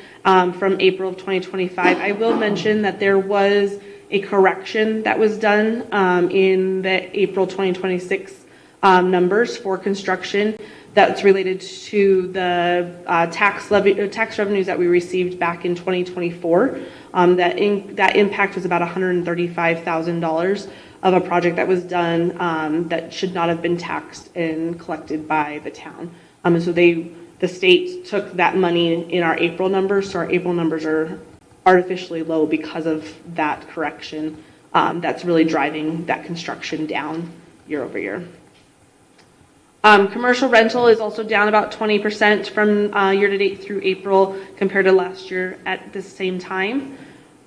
from April of 2025. I will mention that there was a correction that was done in the April 2026 numbers for construction that's related to the tax revenues that we received back in 2024. That impact was about $135,000 of a project that was done that should not have been taxed and collected by the town. And so the state took that money in our April numbers, so our April numbers are artificially low because of that correction. That's really driving that construction down year over year. Commercial rental is also down about 20% from year-to-date through April compared to last year at the same time.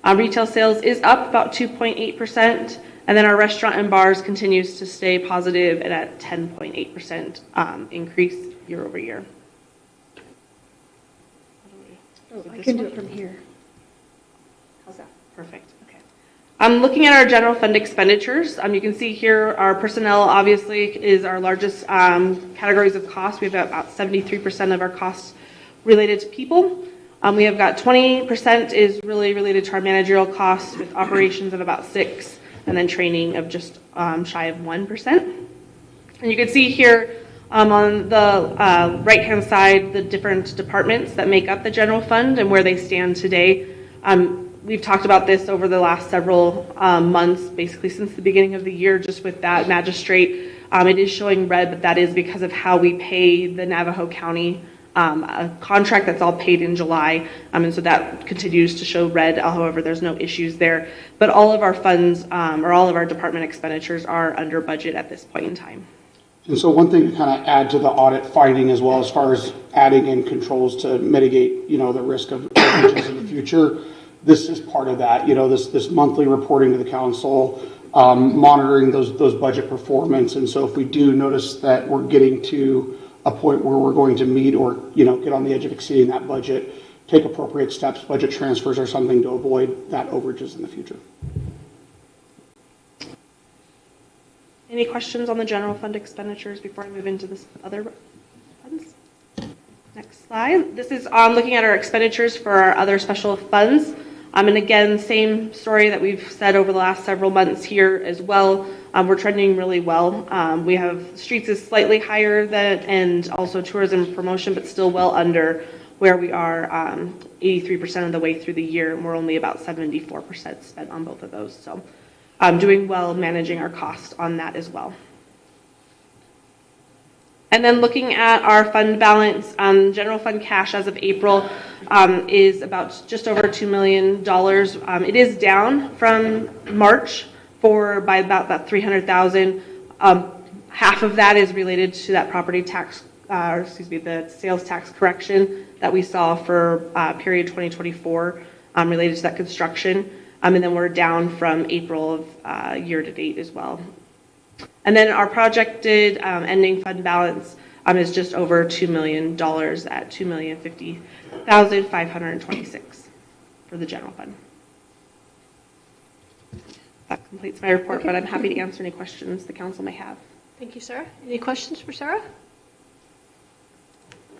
Retail sales is up about 2.8%, and then our restaurant and bars continues to stay positive at 10.8% increase year over year. I can do it from here. How's that? Perfect. Okay. Looking at our general fund expenditures, you can see here our personnel obviously is our largest categories of cost. We've got about 73% of our costs related to people. We have got 20% is really related to our managerial costs, with operations of about 6%, and then training of just shy of 1%. And you can see here on the right-hand side the different departments that make up the general fund and where they stand today. We've talked about this over the last several months, basically since the beginning of the year, just with that magistrate. It is showing red, but that is because of how we pay the Navajo County a contract that's all paid in July. And so that continues to show red. However, there's no issues there. But all of our funds or all of our department expenditures are under budget at this point in time. And so one thing to kind of add to the audit finding as well, as far as adding in controls to mitigate, the risk of changes in the future, this is part of that. This monthly reporting to the council, monitoring those budget performance. And so if we do notice that we're getting to a point where we're going to meet or get on the edge of exceeding that budget, take appropriate steps. Budget transfers are something to avoid that overages in the future. Any questions on the general fund expenditures before I move into this other funds? Next slide. This is looking at our expenditures for our other special funds. And again, same story that we've said over the last several months here as well. We're trending really well. We have streets is slightly higher and also tourism promotion, but still well under where we are 83% of the way through the year. And we're only about 74% spent on both of those. So doing well managing our cost on that as well. And then looking at our fund balance, general fund cash as of April is about just over $2 million. It is down from March by about that $300,000. Half of that is related to that property tax, the sales tax correction that we saw for period 2024 related to that construction. And then we're down from April of year to date as well. And then our projected ending fund balance is just over $2 million at $2,050,526 for the general fund. That completes my report, but I'm happy to answer any questions the council may have. Thank you, Sarah. Any questions for Sarah?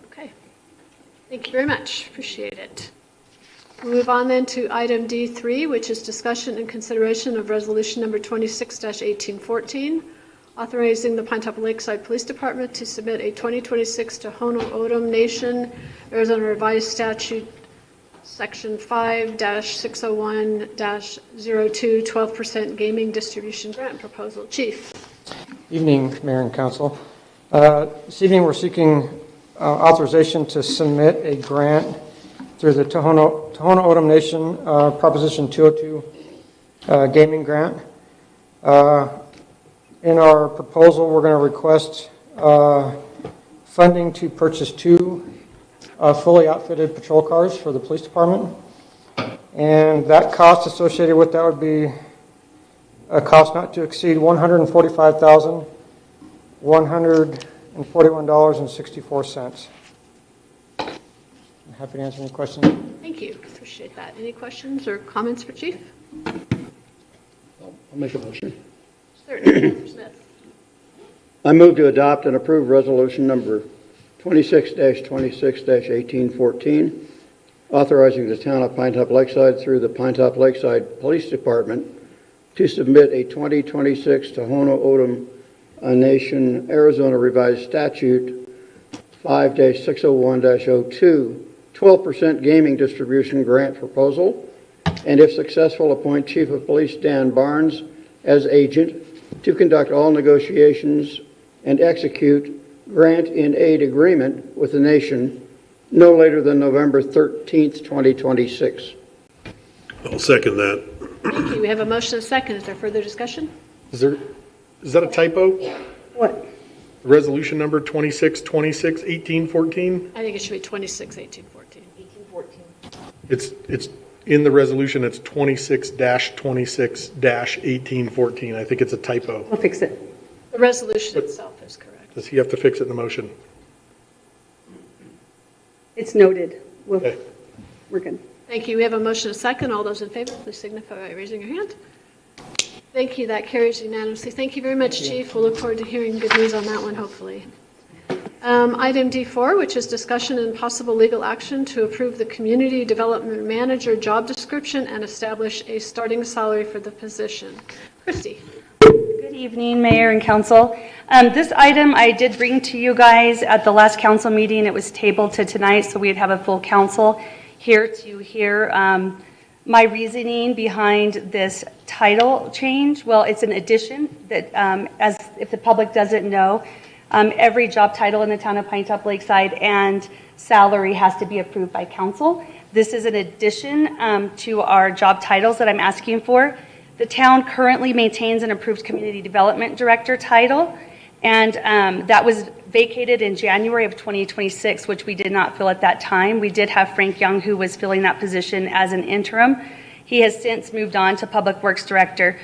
Okay. Thank you very much. Appreciate it. We'll move on then to item D3, which is discussion and consideration of resolution number 26-1814, authorizing the Pinetop-Lakeside Police Department to submit a 2026 Tohono O'odham Nation Arizona Revised Statute Section 5-601-02 12% gaming distribution grant proposal. Chief. Evening, Mayor and Council. This evening we're seeking authorization to submit a grant through the Tohono O'odham Nation Proposition 202 gaming grant. In our proposal, we're going to request funding to purchase 2 fully outfitted patrol cars for the police department. And that cost associated with that would be a cost not to exceed $145,141.64. I'm happy to answer any questions. Thank you. Appreciate that. Any questions or comments for Chief? I'll make a motion. Certainly. Mr. Smith. I move to adopt and approve resolution number 26-26-1814, authorizing the town of Pinetop-Lakeside through the Pinetop-Lakeside Police Department to submit a 2026 Tohono O'odham Nation Arizona Revised Statute 5-601-02 12% gaming distribution grant proposal, and if successful, appoint Chief of Police Dan Barnes as agent to conduct all negotiations and execute grant in aid agreement with the nation no later than November 13th, 2026. I'll second that. Thank you. We have a motion and a second. Is there further discussion? Is that a typo? What? Resolution number 26-26-1814? I think it should be 26-1814. It's in the resolution, it's 26-26-1814. I think it's a typo. We'll fix it. The resolution itself is correct. Does he have to fix it in the motion? It's noted. Okay. We're good. Thank you. We have a motion and a second. All those in favor, please signify by raising your hand. Thank you. That carries unanimously. Thank you very much, Chief. We'll look forward to hearing good news on that one, hopefully. Item D4, which is discussion and possible legal action to approve the Community Development Manager job description and establish a starting salary for the position. Christy. Good evening, Mayor and Council. This item I did bring to you guys at the last council meeting. It was tabled to tonight, so we'd have a full council here to hear my reasoning behind this title change. Well, it's an addition that, as if the public doesn't know, every job title in the town of Pinetop-Lakeside and salary has to be approved by council. This is an addition to our job titles that I'm asking for. The town currently maintains an approved Community Development Director title, and that was vacated in January of 2026, which we did not fill at that time. We did have Frank Young, who was filling that position as an interim. He has since moved on to Public Works Director.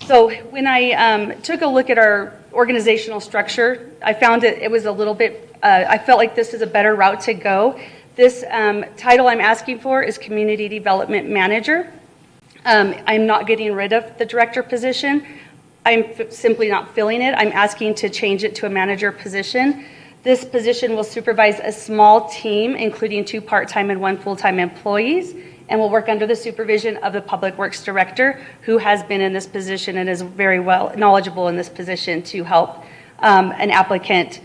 So when I took a look at our organizational structure, I found it was a little bit, I felt like this is a better route to go. This title I'm asking for is Community Development Manager. I'm not getting rid of the director position. I'm simply not filling it. I'm asking to change it to a manager position. This position will supervise a small team, including 2 part-time and 1 full-time employees, and will work under the supervision of the Public Works Director, who has been in this position and is very well knowledgeable in this position to help an applicant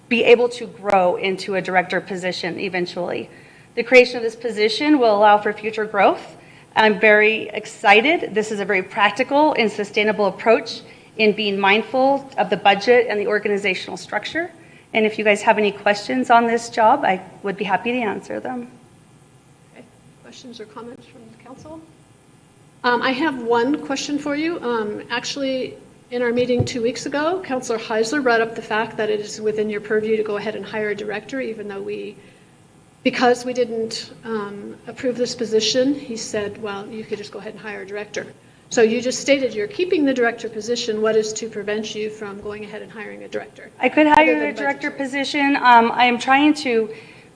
be able to grow into a director position eventually. The creation of this position will allow for future growth. I'm very excited. This is a very practical and sustainable approach in being mindful of the budget and the organizational structure. And if you guys have any questions on this job, I would be happy to answer them. Okay. Questions or comments from the council? I have one question for you. Actually, in our meeting 2 weeks ago, Councilor Heisler brought up the fact that it is within your purview to go ahead and hire a director, even though because we didn't approve this position, he said, well, you could just go ahead and hire a director. So you just stated you're keeping the director position. What is to prevent you from going ahead and hiring a director? I could hire a director position. I am trying to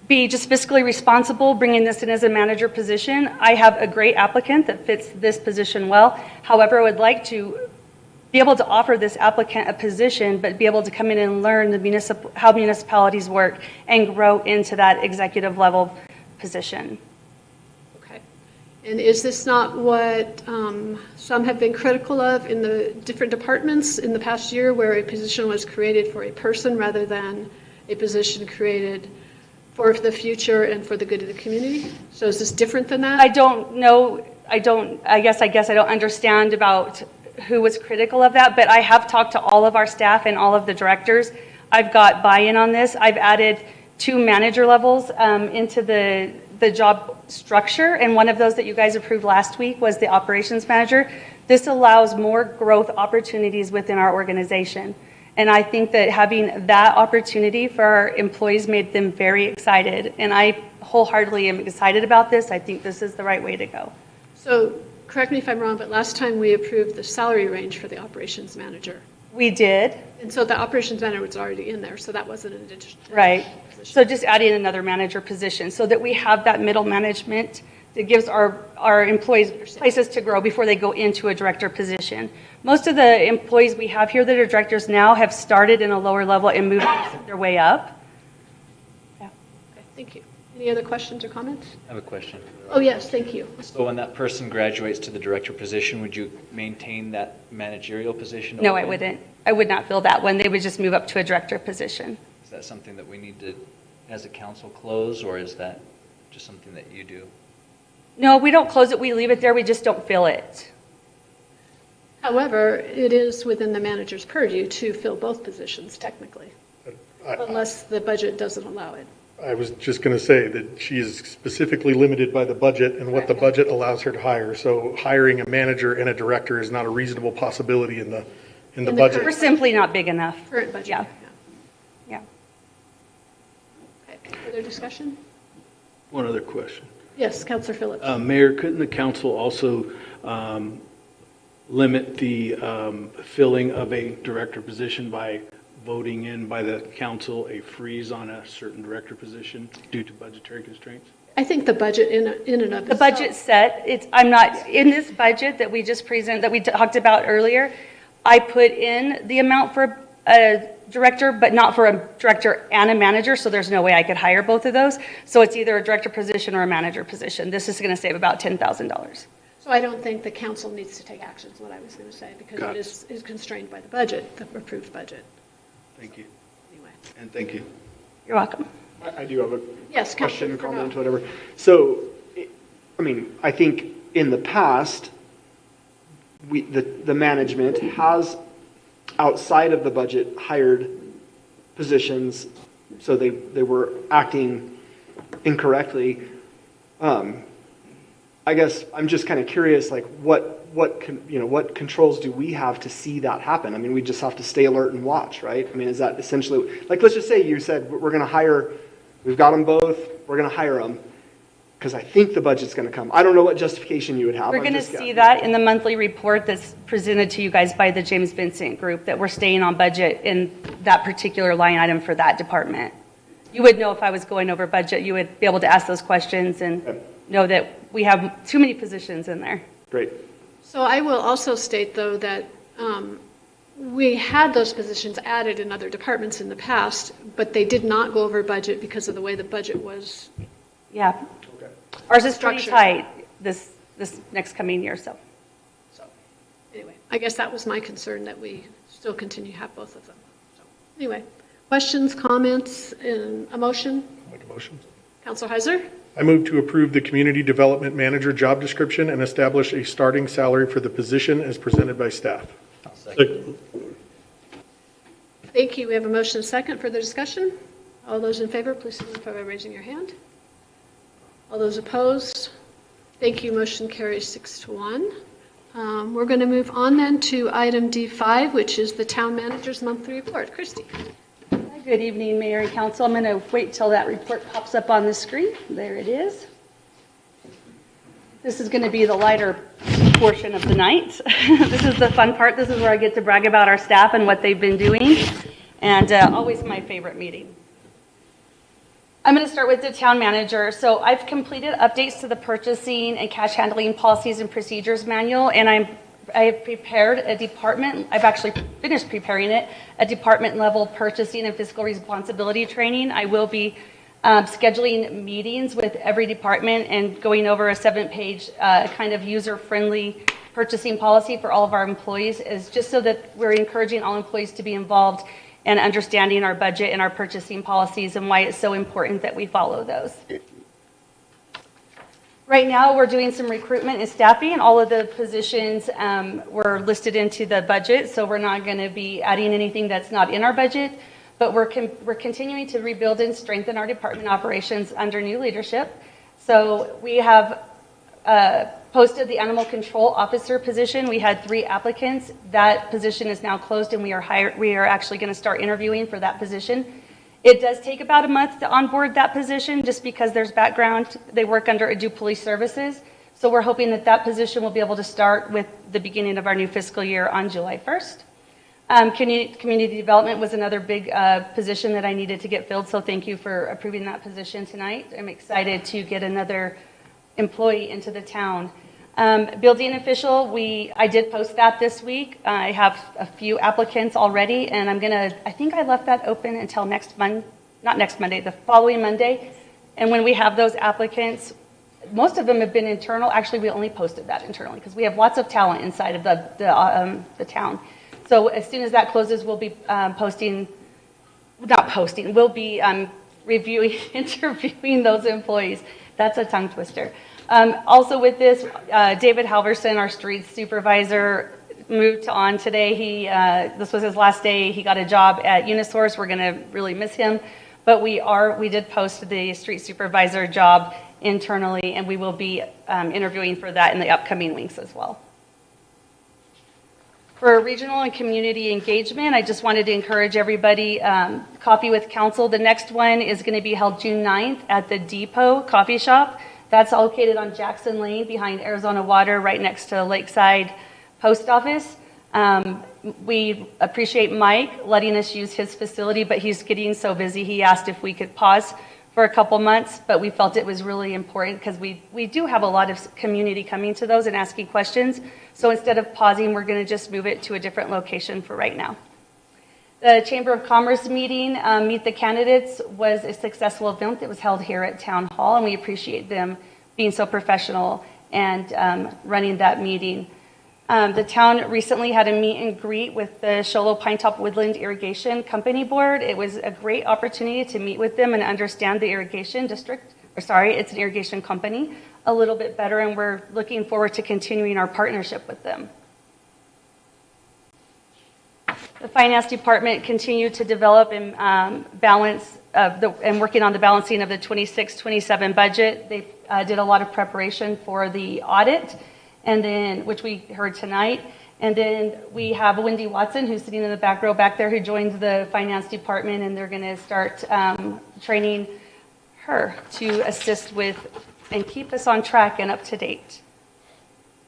be just fiscally responsible, bringing this in as a manager position. I have a great applicant that fits this position well. However, I would like to be able to offer this applicant a position, but be able to come in and learn how municipalities work and grow into that executive level position. Okay. And is this not what some have been critical of in the different departments in the past year, where a position was created for a person rather than a position created for the future and for the good of the community? So is this different than that? I don't know, I guess I don't understand about who was critical of that, but I have talked to all of our staff and all of the directors. I've got buy-in on this. I've added 2 manager levels into the job structure, and one of those that you guys approved last week was the operations manager. This allows more growth opportunities within our organization. And I think that having that opportunity for our employees made them very excited. And I wholeheartedly am excited about this. I think this is the right way to go. So correct me if I'm wrong, but last time we approved the salary range for the operations manager. We did. And so the operations manager was already in there, so that wasn't an addition. Right. So just adding another manager position so that we have that middle management that gives our employees places to grow before they go into a director position. Most of the employees we have here that are directors now have started in a lower level and moved their way up. Yeah. Okay, thank you. Any other questions or comments? I have a question. Oh, yes, thank you. So when that person graduates to the director position, would you maintain that managerial position? No, I open? wouldn't. I would not fill that one. They would just move up to a director position. Is that something that we need to, as a council, close, or is that just something that you do? No, we don't close it. We leave it there. We just don't fill it. However, it is within the manager's purview to fill both positions technically, unless the budget doesn't allow it. I was just going to say that she is specifically limited by the budget and what the budget allows her to hire. So hiring a manager and a director is not a reasonable possibility in the budget. We're simply not big enough. Current budget. Yeah. Yeah. Okay, further discussion? One other question. Yes, Councilor Phillips. Mayor, couldn't the council also limit the filling of a director position by voting in by the council a freeze on a certain director position due to budgetary constraints? I think the budget in and of The itself. budget's set. I'm not, in this budget that we just presented, that we talked about earlier, I put in the amount for a director, but not for a director and a manager, so there's no way I could hire both of those. So it's either a director position or a manager position. This is going to save about $10,000. So I don't think the council needs to take action, is what I was going to say, because Got it it. is constrained by the budget, the approved budget. Thank you. Anyway. And thank you. You're welcome. I do have a Yes, question, Councilor comment, Furneaux. whatever. So, I mean, I think in the past, the management has, outside of the budget, hired positions, so they were acting incorrectly. I guess I'm just kind of curious, like, what controls do we have to see that happen? I mean, we just have to stay alert and watch, right? I mean, is that essentially, like, let's just say you said, we're going to hire, we've got them both, we're going to hire them, because I think the budget's going to come. I don't know what justification you would have. We're going to see that in the monthly report that's presented to you guys by the James Vincent Group, that we're staying on budget in that particular line item for that department. You would know if I was going over budget. You would be able to ask those questions and know that we have too many positions in there. Great. So I will also state, though, that we had those positions added in other departments in the past, but they did not go over budget because of the way the budget was. Yeah. Ours is pretty Structure. tight this next coming year, so. So anyway, I guess that was my concern, that we still continue to have both of them. So anyway, questions, comments, and a motion? Make a motion. Councilor Heiser? I move to approve the Community Development Manager job description and establish a starting salary for the position as presented by staff. Thank you. We have a motion and a second. Further discussion? All those in favor, please signify by raising your hand. All those opposed? Thank you. Motion carries 6-1. We're going to move on then to item D5, which is the Town Manager's Monthly Report. Christy. Good evening, Mayor and Council. I'm going to wait till that report pops up on the screen. There it is. This is going to be the lighter portion of the night. This is the fun part. This is where I get to brag about our staff and what they've been doing, and always my favorite meeting. I'm going to start with the town manager. So I've completed updates to the purchasing and cash handling policies and procedures manual, and I have prepared a department, I've actually finished preparing it, a department level purchasing and fiscal responsibility training. I will be scheduling meetings with every department and going over a 7-page kind of user-friendly purchasing policy for all of our employees, is just so that we're encouraging all employees to be involved and understanding our budget and our purchasing policies and why it's so important that we follow those. Right now, we're doing some recruitment and staffing. All of the positions were listed into the budget, so we're not going to be adding anything that's not in our budget, but we're continuing to rebuild and strengthen our department operations under new leadership. So we have posted the animal control officer position. We had 3 applicants. That position is now closed, and we are actually going to start interviewing for that position. It does take about a month to onboard that position just because there's background. They work under Adu Police Services. So we're hoping that that position will be able to start with the beginning of our new fiscal year on July 1st. Community development was another big position that I needed to get filled, so thank you for approving that position tonight. I'm excited to get another employee into the town. Building official, I did post that this week. I have a few applicants already, and I think I left that open until the following Monday. And when we have those applicants, most of them have been internal. Actually, we only posted that internally because we have lots of talent inside of the town. So as soon as that closes, we'll be we'll be reviewing, interviewing those employees. That's a tongue twister. Also with this, David Halverson, our street supervisor, moved on today. This was his last day. He got a job at Unisource. We're going to really miss him. But we did post the street supervisor job internally, and we will be interviewing for that in the upcoming weeks as well. For regional and community engagement, I just wanted to encourage everybody, Coffee with Council. The next one is going to be held June 9th at the Depot Coffee Shop. That's located on Jackson Lane behind Arizona Water, right next to Lakeside Post Office. We appreciate Mike letting us use his facility, but he's getting so busy, he asked if we could pause for a couple months, but we felt it was really important because we do have a lot of community coming to those and asking questions. So instead of pausing, we're going to just move it to a different location for right now. The Chamber of Commerce meeting, Meet the Candidates, was a successful event that was held here at Town Hall, and we appreciate them being so professional and running that meeting. The town recently had a meet and greet with the Sholo Pinetop Woodland Irrigation Company Board. It was a great opportunity to meet with them and understand the irrigation district, it's an irrigation company, a little bit better, and we're looking forward to continuing our partnership with them. The Finance Department continued to develop and balance and working on the balancing of the 26-27 budget. They did a lot of preparation for the audit, and then which we heard tonight. And then we have Wendy Watson, who's sitting in the back row back there, who joined the Finance Department, and they're going to start training her to assist with and keep us on track and up to date.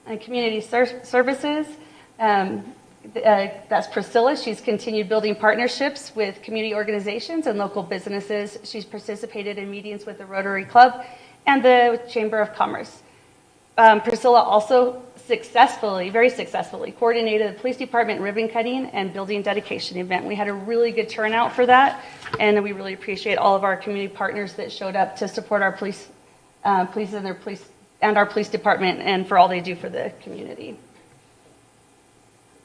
And community services. That's Priscilla. She's continued building partnerships with community organizations and local businesses. She's participated in meetings with the Rotary Club and the Chamber of Commerce. Priscilla also very successfully coordinated the police department ribbon cutting and building dedication event. We had a really good turnout for that, and we really appreciate all of our community partners that showed up to support our police and our police department and for all they do for the community.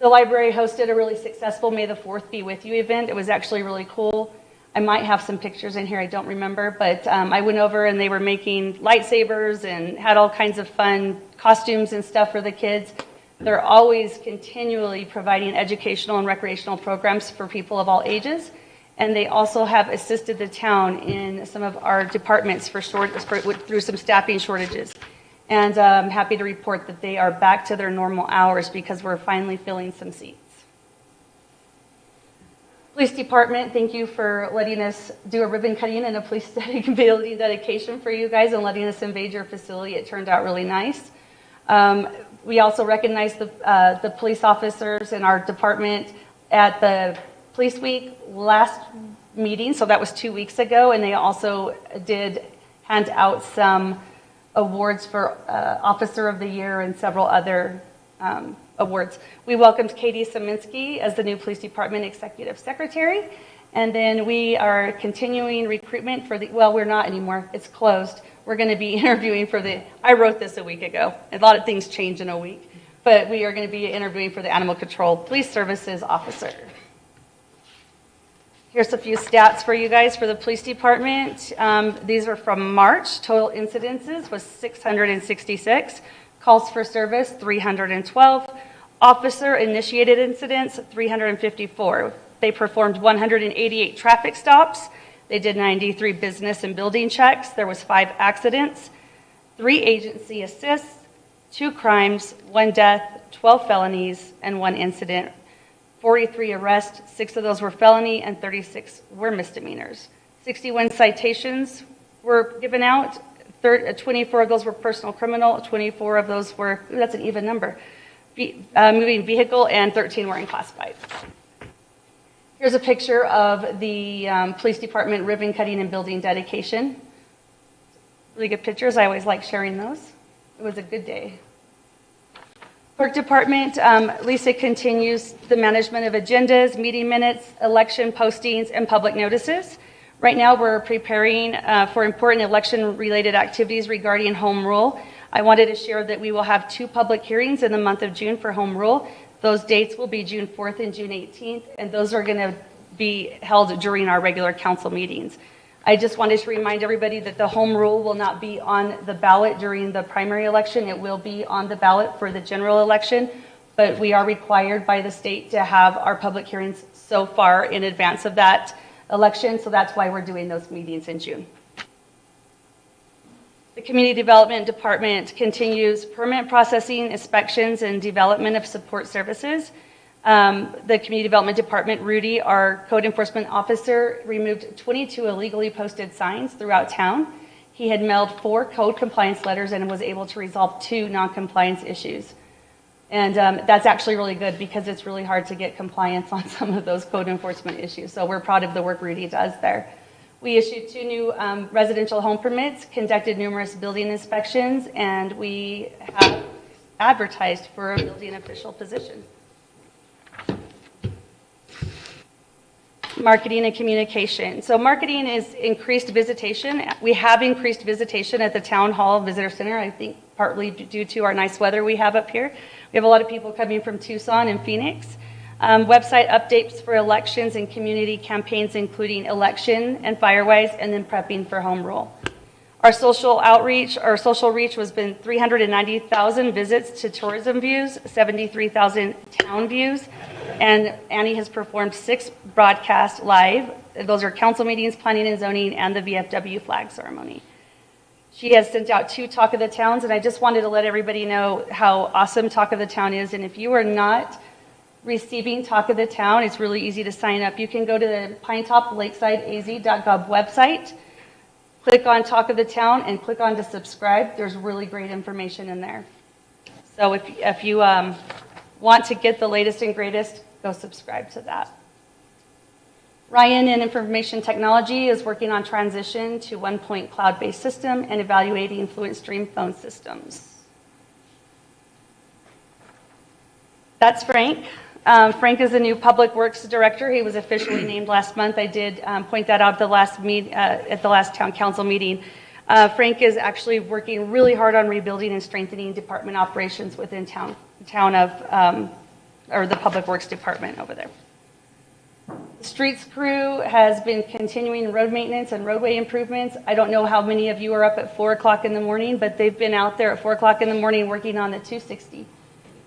The library hosted a really successful May the 4th Be With You event. It was actually really cool. I might have some pictures in here, I don't remember, but I went over and they were making lightsabers and had all kinds of fun costumes and stuff for the kids. They're always continually providing educational and recreational programs for people of all ages. And they also have assisted the town in some of our departments through some staffing shortages. And I'm happy to report that they are back to their normal hours because we're finally filling some seats. Police Department, thank you for letting us do a ribbon cutting and a police building dedication for you guys and letting us invade your facility. It turned out really nice. We also recognize the police officers in our department at the Police Week last meeting, so that was 2 weeks ago, and they also did hand out some awards for Officer of the Year and several other awards. We welcomed Katie Saminsky as the new Police Department Executive Secretary, And then we are continuing recruitment for the, well, we're not anymore. It's closed. We're going to be interviewing for the, I wrote this a week ago. A lot of things change in a week. But we are going to be interviewing for the Animal Control Police Services Officer. Here's a few stats for you guys for the police department. These are from March. Total incidences was 666. Calls for service, 312. Officer-initiated incidents, 354. They performed 188 traffic stops. They did 93 business and building checks. There was 5 accidents, 3 agency assists, 2 crimes, 1 death, 12 felonies, and 1 incident. 43 arrests, 6 of those were felony, and 36 were misdemeanors. 61 citations were given out. 24 of those were personal criminal. 24 of those were, ooh, that's an even number, moving vehicle, and 13 were unclassified. Here's a picture of the police department ribbon cutting and building dedication. Really good pictures. I always like sharing those. It was a good day. Clerk department, Lisa continues the management of agendas, meeting minutes, election postings, and public notices. Right now, we're preparing for important election-related activities regarding home rule. I wanted to share that we will have 2 public hearings in the month of June for home rule. Those dates will be June 4th and June 18th, and those are going to be held during our regular council meetings. I just wanted to remind everybody that the home rule will not be on the ballot during the primary election. It will be on the ballot for the general election, but we are required by the state to have our public hearings so far in advance of that election, so that's why we're doing those meetings in June. The Community Development Department continues permit processing, inspections, and development of support services. The Community Development Department, Rudy, our code enforcement officer, removed 22 illegally posted signs throughout town. He had mailed 4 code compliance letters and was able to resolve 2 non-compliance issues. And that's actually really good because it's really hard to get compliance on some of those code enforcement issues. So we're proud of the work Rudy does there. We issued 2 new residential home permits, conducted numerous building inspections, and we have advertised for a building official position. Marketing and communication. So marketing is increased visitation. We have increased visitation at the Town Hall Visitor Center, I think partly due to our nice weather we have up here. We have a lot of people coming from Tucson and Phoenix. Website updates for elections and community campaigns, including election and Firewise, and then prepping for home rule. Our social outreach, our social reach has been 390,000 visits to tourism views, 73,000 town views, and Annie has performed 6 broadcasts live. Those are council meetings, planning and zoning, and the VFW flag ceremony. She has sent out 2 Talk of the Towns, and I just wanted to let everybody know how awesome Talk of the Town is. And if you are not receiving Talk of the Town, it's really easy to sign up. You can go to the Pinetop-Lakeside website, click on Talk of the Town, and click on to subscribe. There's really great information in there. So if you want to get the latest and greatest, go subscribe to that. Ryan in Information Technology is working on transition to 1-point cloud-based system and evaluating Fluent Stream phone systems. That's Frank. Frank is the new Public Works Director. He was officially named last month. I did point that out at the last town council meeting. Frank is actually working really hard on rebuilding and strengthening department operations within the Public Works Department over there. The streets crew has been continuing road maintenance and roadway improvements. I don't know how many of you are up at 4 o'clock in the morning, but they've been out there at 4 o'clock in the morning working on the 260.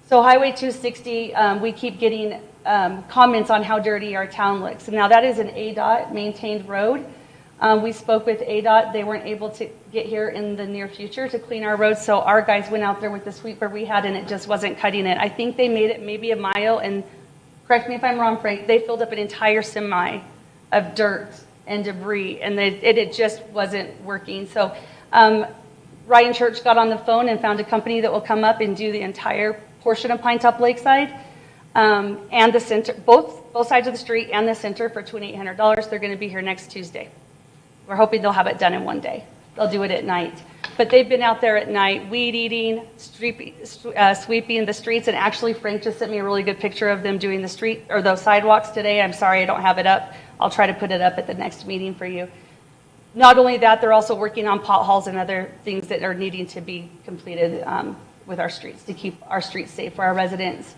So Highway 260, we keep getting comments on how dirty our town looks. Now that is an ADOT maintained road. We spoke with ADOT. They weren't able to get here in the near future to clean our roads, so our guys went out there with the sweeper we had, and it just wasn't cutting it. I think they made it maybe a mile, and correct me if I'm wrong, Frank, they filled up an entire semi of dirt and debris, and it just wasn't working. So Ryan Church got on the phone and found a company that will come up and do the entire portion of Pinetop-Lakeside and the center, both sides of the street and the center for $2,800. They're going to be here next Tuesday. We're hoping they'll have it done in one day. They'll do it at night. But they've been out there at night, weed eating, sweeping the streets, and actually Frank just sent me a really good picture of them doing the street or those sidewalks today. I'm sorry I don't have it up I'll try to put it up at the next meeting for you. Not only that, they're also working on potholes and other things that are needing to be completed with our streets to keep our streets safe for our residents.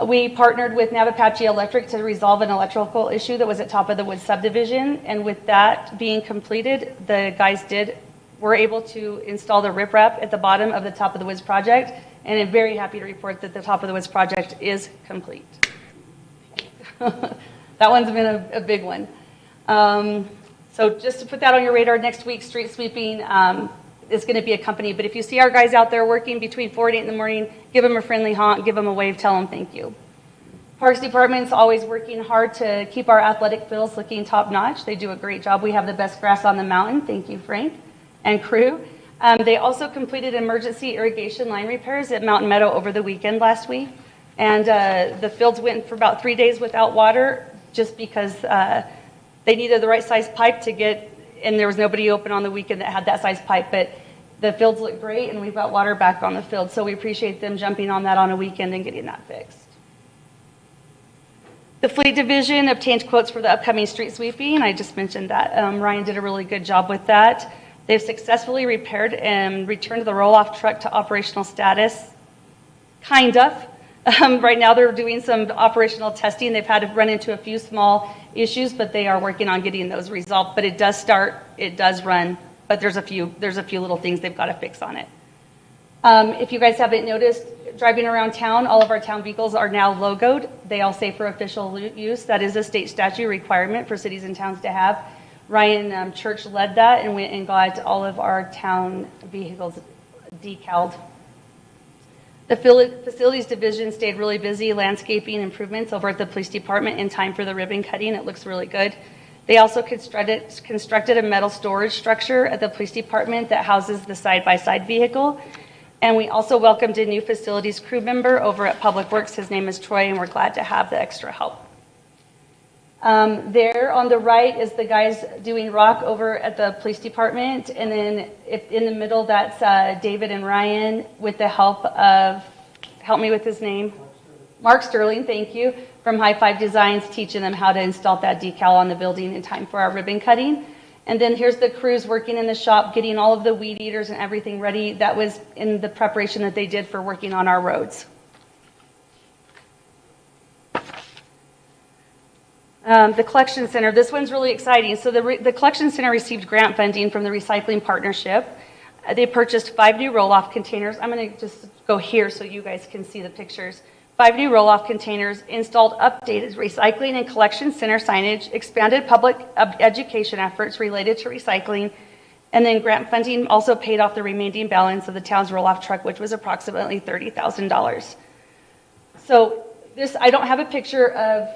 We partnered with Navapache Electric to resolve an electrical issue that was at Top of the Woods subdivision, and with that being completed, the guys were able to install the riprap at the bottom of the Top of the Woods project, and I'm very happy to report that the Top of the Woods project is complete. That one's been a big one. So just to put that on your radar, next week, street sweeping is going to be accompanied. But if you see our guys out there working between 4 and 8 in the morning, give them a friendly honk, give them a wave, tell them thank you. Parks Department's always working hard to keep our athletic fields looking top notch. They do a great job. We have the best grass on the mountain. Thank you, Frank and crew. They also completed emergency irrigation line repairs at Mountain Meadow over the weekend last week. And the fields went for about 3 days without water just because they needed the right size pipe to get, and there was nobody open on the weekend that had that size pipe, but the fields look great and we've got water back on the field. So we appreciate them jumping on that on a weekend and getting that fixed. The Fleet Division obtained quotes for the upcoming street sweeping. I just mentioned that. Ryan did a really good job with that. They've successfully repaired and returned the roll-off truck to operational status, kind of. Right now they're doing some operational testing. They've had to run into a few small issues, but they are working on getting those resolved. But it does start, it does run, but there's a few little things they've got to fix on it. If you guys haven't noticed, driving around town, all of our town vehicles are now logoed. They all say for official use. That is a state statute requirement for cities and towns to have. Ryan Church led that and went and got all of our town vehicles decaled. The Facilities Division stayed really busy landscaping improvements over at the Police Department in time for the ribbon cutting. It looks really good. They also constructed a metal storage structure at the Police Department that houses the side-by-side vehicle. And we also welcomed a new facilities crew member over at Public Works. His name is Troy, and we're glad to have the extra help. There on the right is the guys doing rock over at the police department. And then in the middle, that's David and Ryan with the help of, help me with his name, Mark Sterling, thank you, from High Five Designs, teaching them how to install that decal on the building in time for our ribbon cutting. And then here's the crews working in the shop, getting all of the weed eaters and everything ready. That was in the preparation that they did for working on our roads. The collection center, this one's really exciting. So the collection center received grant funding from the Recycling Partnership. They purchased 5 new roll-off containers. I'm going to just go here so you guys can see the pictures. 5 new roll-off containers, installed updated recycling and collection center signage, expanded public education efforts related to recycling, and then grant funding also paid off the remaining balance of the town's roll-off truck, which was approximately $30,000. So this, I don't have a picture of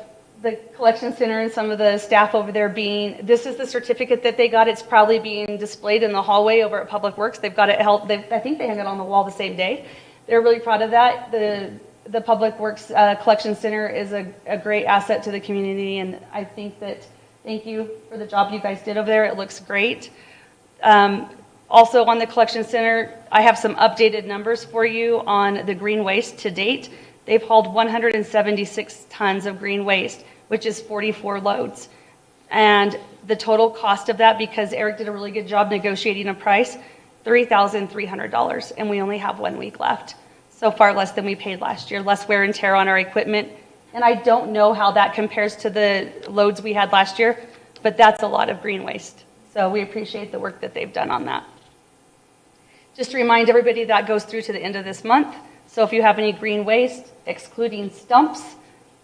the collection center and some of the staff over there this is the certificate that they got. It's probably being displayed in the hallway over at Public Works. They've got it held, I think they hung it on the wall the same day. They're really proud of that. The Public Works Collection Center is a great asset to the community, and I think that, thank you for the job you guys did over there. It looks great. Also on the Collection Center, I have some updated numbers for you on the green waste to date. They've hauled 176 tons of green waste, which is 44 loads. And the total cost of that, because Eric did a really good job negotiating a price, $3,300, and we only have 1 week left. So far less than we paid last year, less wear and tear on our equipment. And I don't know how that compares to the loads we had last year, but that's a lot of green waste. So we appreciate the work that they've done on that. Just to remind everybody, that goes through to the end of this month. So if you have any green waste, excluding stumps,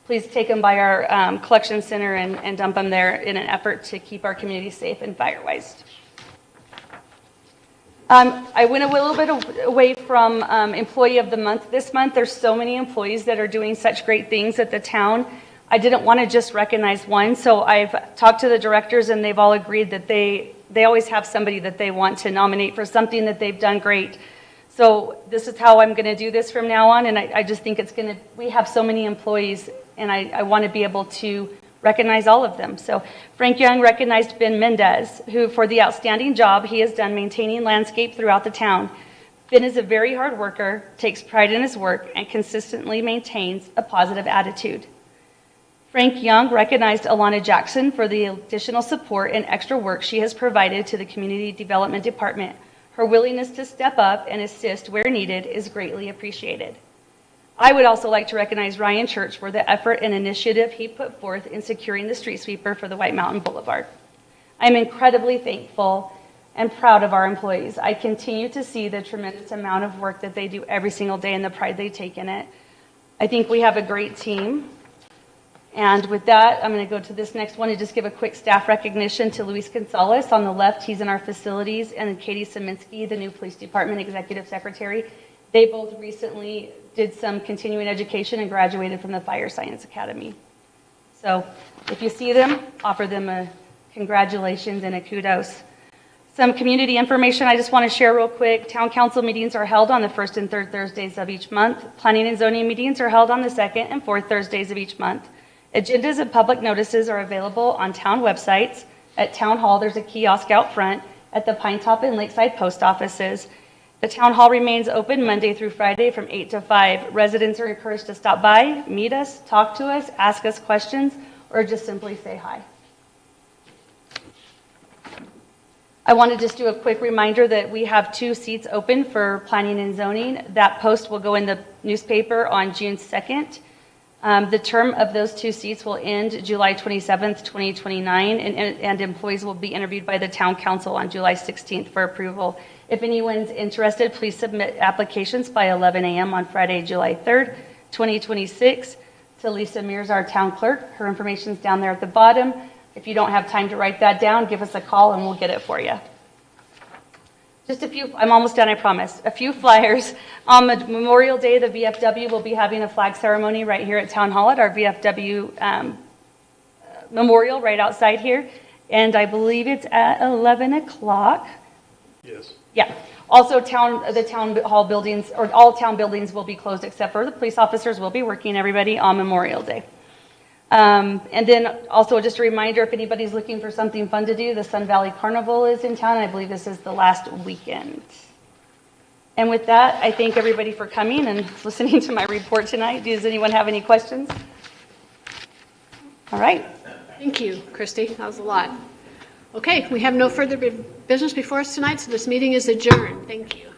please take them by our collection center and dump them there in an effort to keep our community safe and fire waste. I went a little bit away from Employee of the Month this month. There's so many employees that are doing such great things at the town. I didn't want to just recognize one, so I've talked to the directors and they've all agreed that they always have somebody that they want to nominate for something that they've done great. So this is how I'm going to do this from now on, and I just think we have so many employees, and I want to be able to recognize all of them. So Frank Young recognized Ben Mendez, who for the outstanding job he has done maintaining landscape throughout the town. Ben is a very hard worker, takes pride in his work, and consistently maintains a positive attitude. Frank Young recognized Alana Jackson for the additional support and extra work she has provided to the Community Development Department. Her willingness to step up and assist where needed is greatly appreciated. I would also like to recognize Ryan Church for the effort and initiative he put forth in securing the street sweeper for the White Mountain Boulevard. I'm incredibly thankful and proud of our employees. I continue to see the tremendous amount of work that they do every single day and the pride they take in it. I think we have a great team. And with that, I'm going to go to this next one and just give a quick staff recognition to Luis Gonzalez on the left. He's in our facilities, and Katie Saminsky, the new Police Department Executive Secretary. They both recently did some continuing education and graduated from the Fire Science Academy. So if you see them, offer them a congratulations and a kudos. Some community information I just want to share real quick. Town council meetings are held on the first and third Thursdays of each month. Planning and zoning meetings are held on the second and fourth Thursdays of each month. Agendas and public notices are available on town websites. At Town Hall, there's a kiosk out front. At the Pinetop and Lakeside post offices. The Town Hall remains open Monday through Friday from 8 to 5. Residents are encouraged to stop by, meet us, talk to us, ask us questions, or just simply say hi. I want to just do a quick reminder that we have 2 seats open for planning and zoning. That post will go in the newspaper on June 2nd. The term of those 2 seats will end July 27th, 2029, and employees will be interviewed by the Town Council on July 16th for approval. If anyone's interested, please submit applications by 11 a.m. on Friday, July 3rd, 2026 to Lisa Mears, our Town Clerk. Her information's down there at the bottom. If you don't have time to write that down, give us a call and we'll get it for you. Just a few, I'm almost done, I promise. A few flyers. On Memorial Day, the VFW will be having a flag ceremony right here at Town Hall at our VFW memorial right outside here. And I believe it's at 11 o'clock. Yes. Yeah. Also, the town hall buildings, or all town buildings will be closed except for the police officers will be working, everybody, on Memorial Day. And then also just a reminder, if anybody's looking for something fun to do, the Sun Valley Carnival is in town. I believe this is the last weekend. And with that, I thank everybody for coming and listening to my report tonight. Does anyone have any questions? All right. Thank you, Christy. That was a lot. Okay, we have no further business before us tonight, so this meeting is adjourned. Thank you.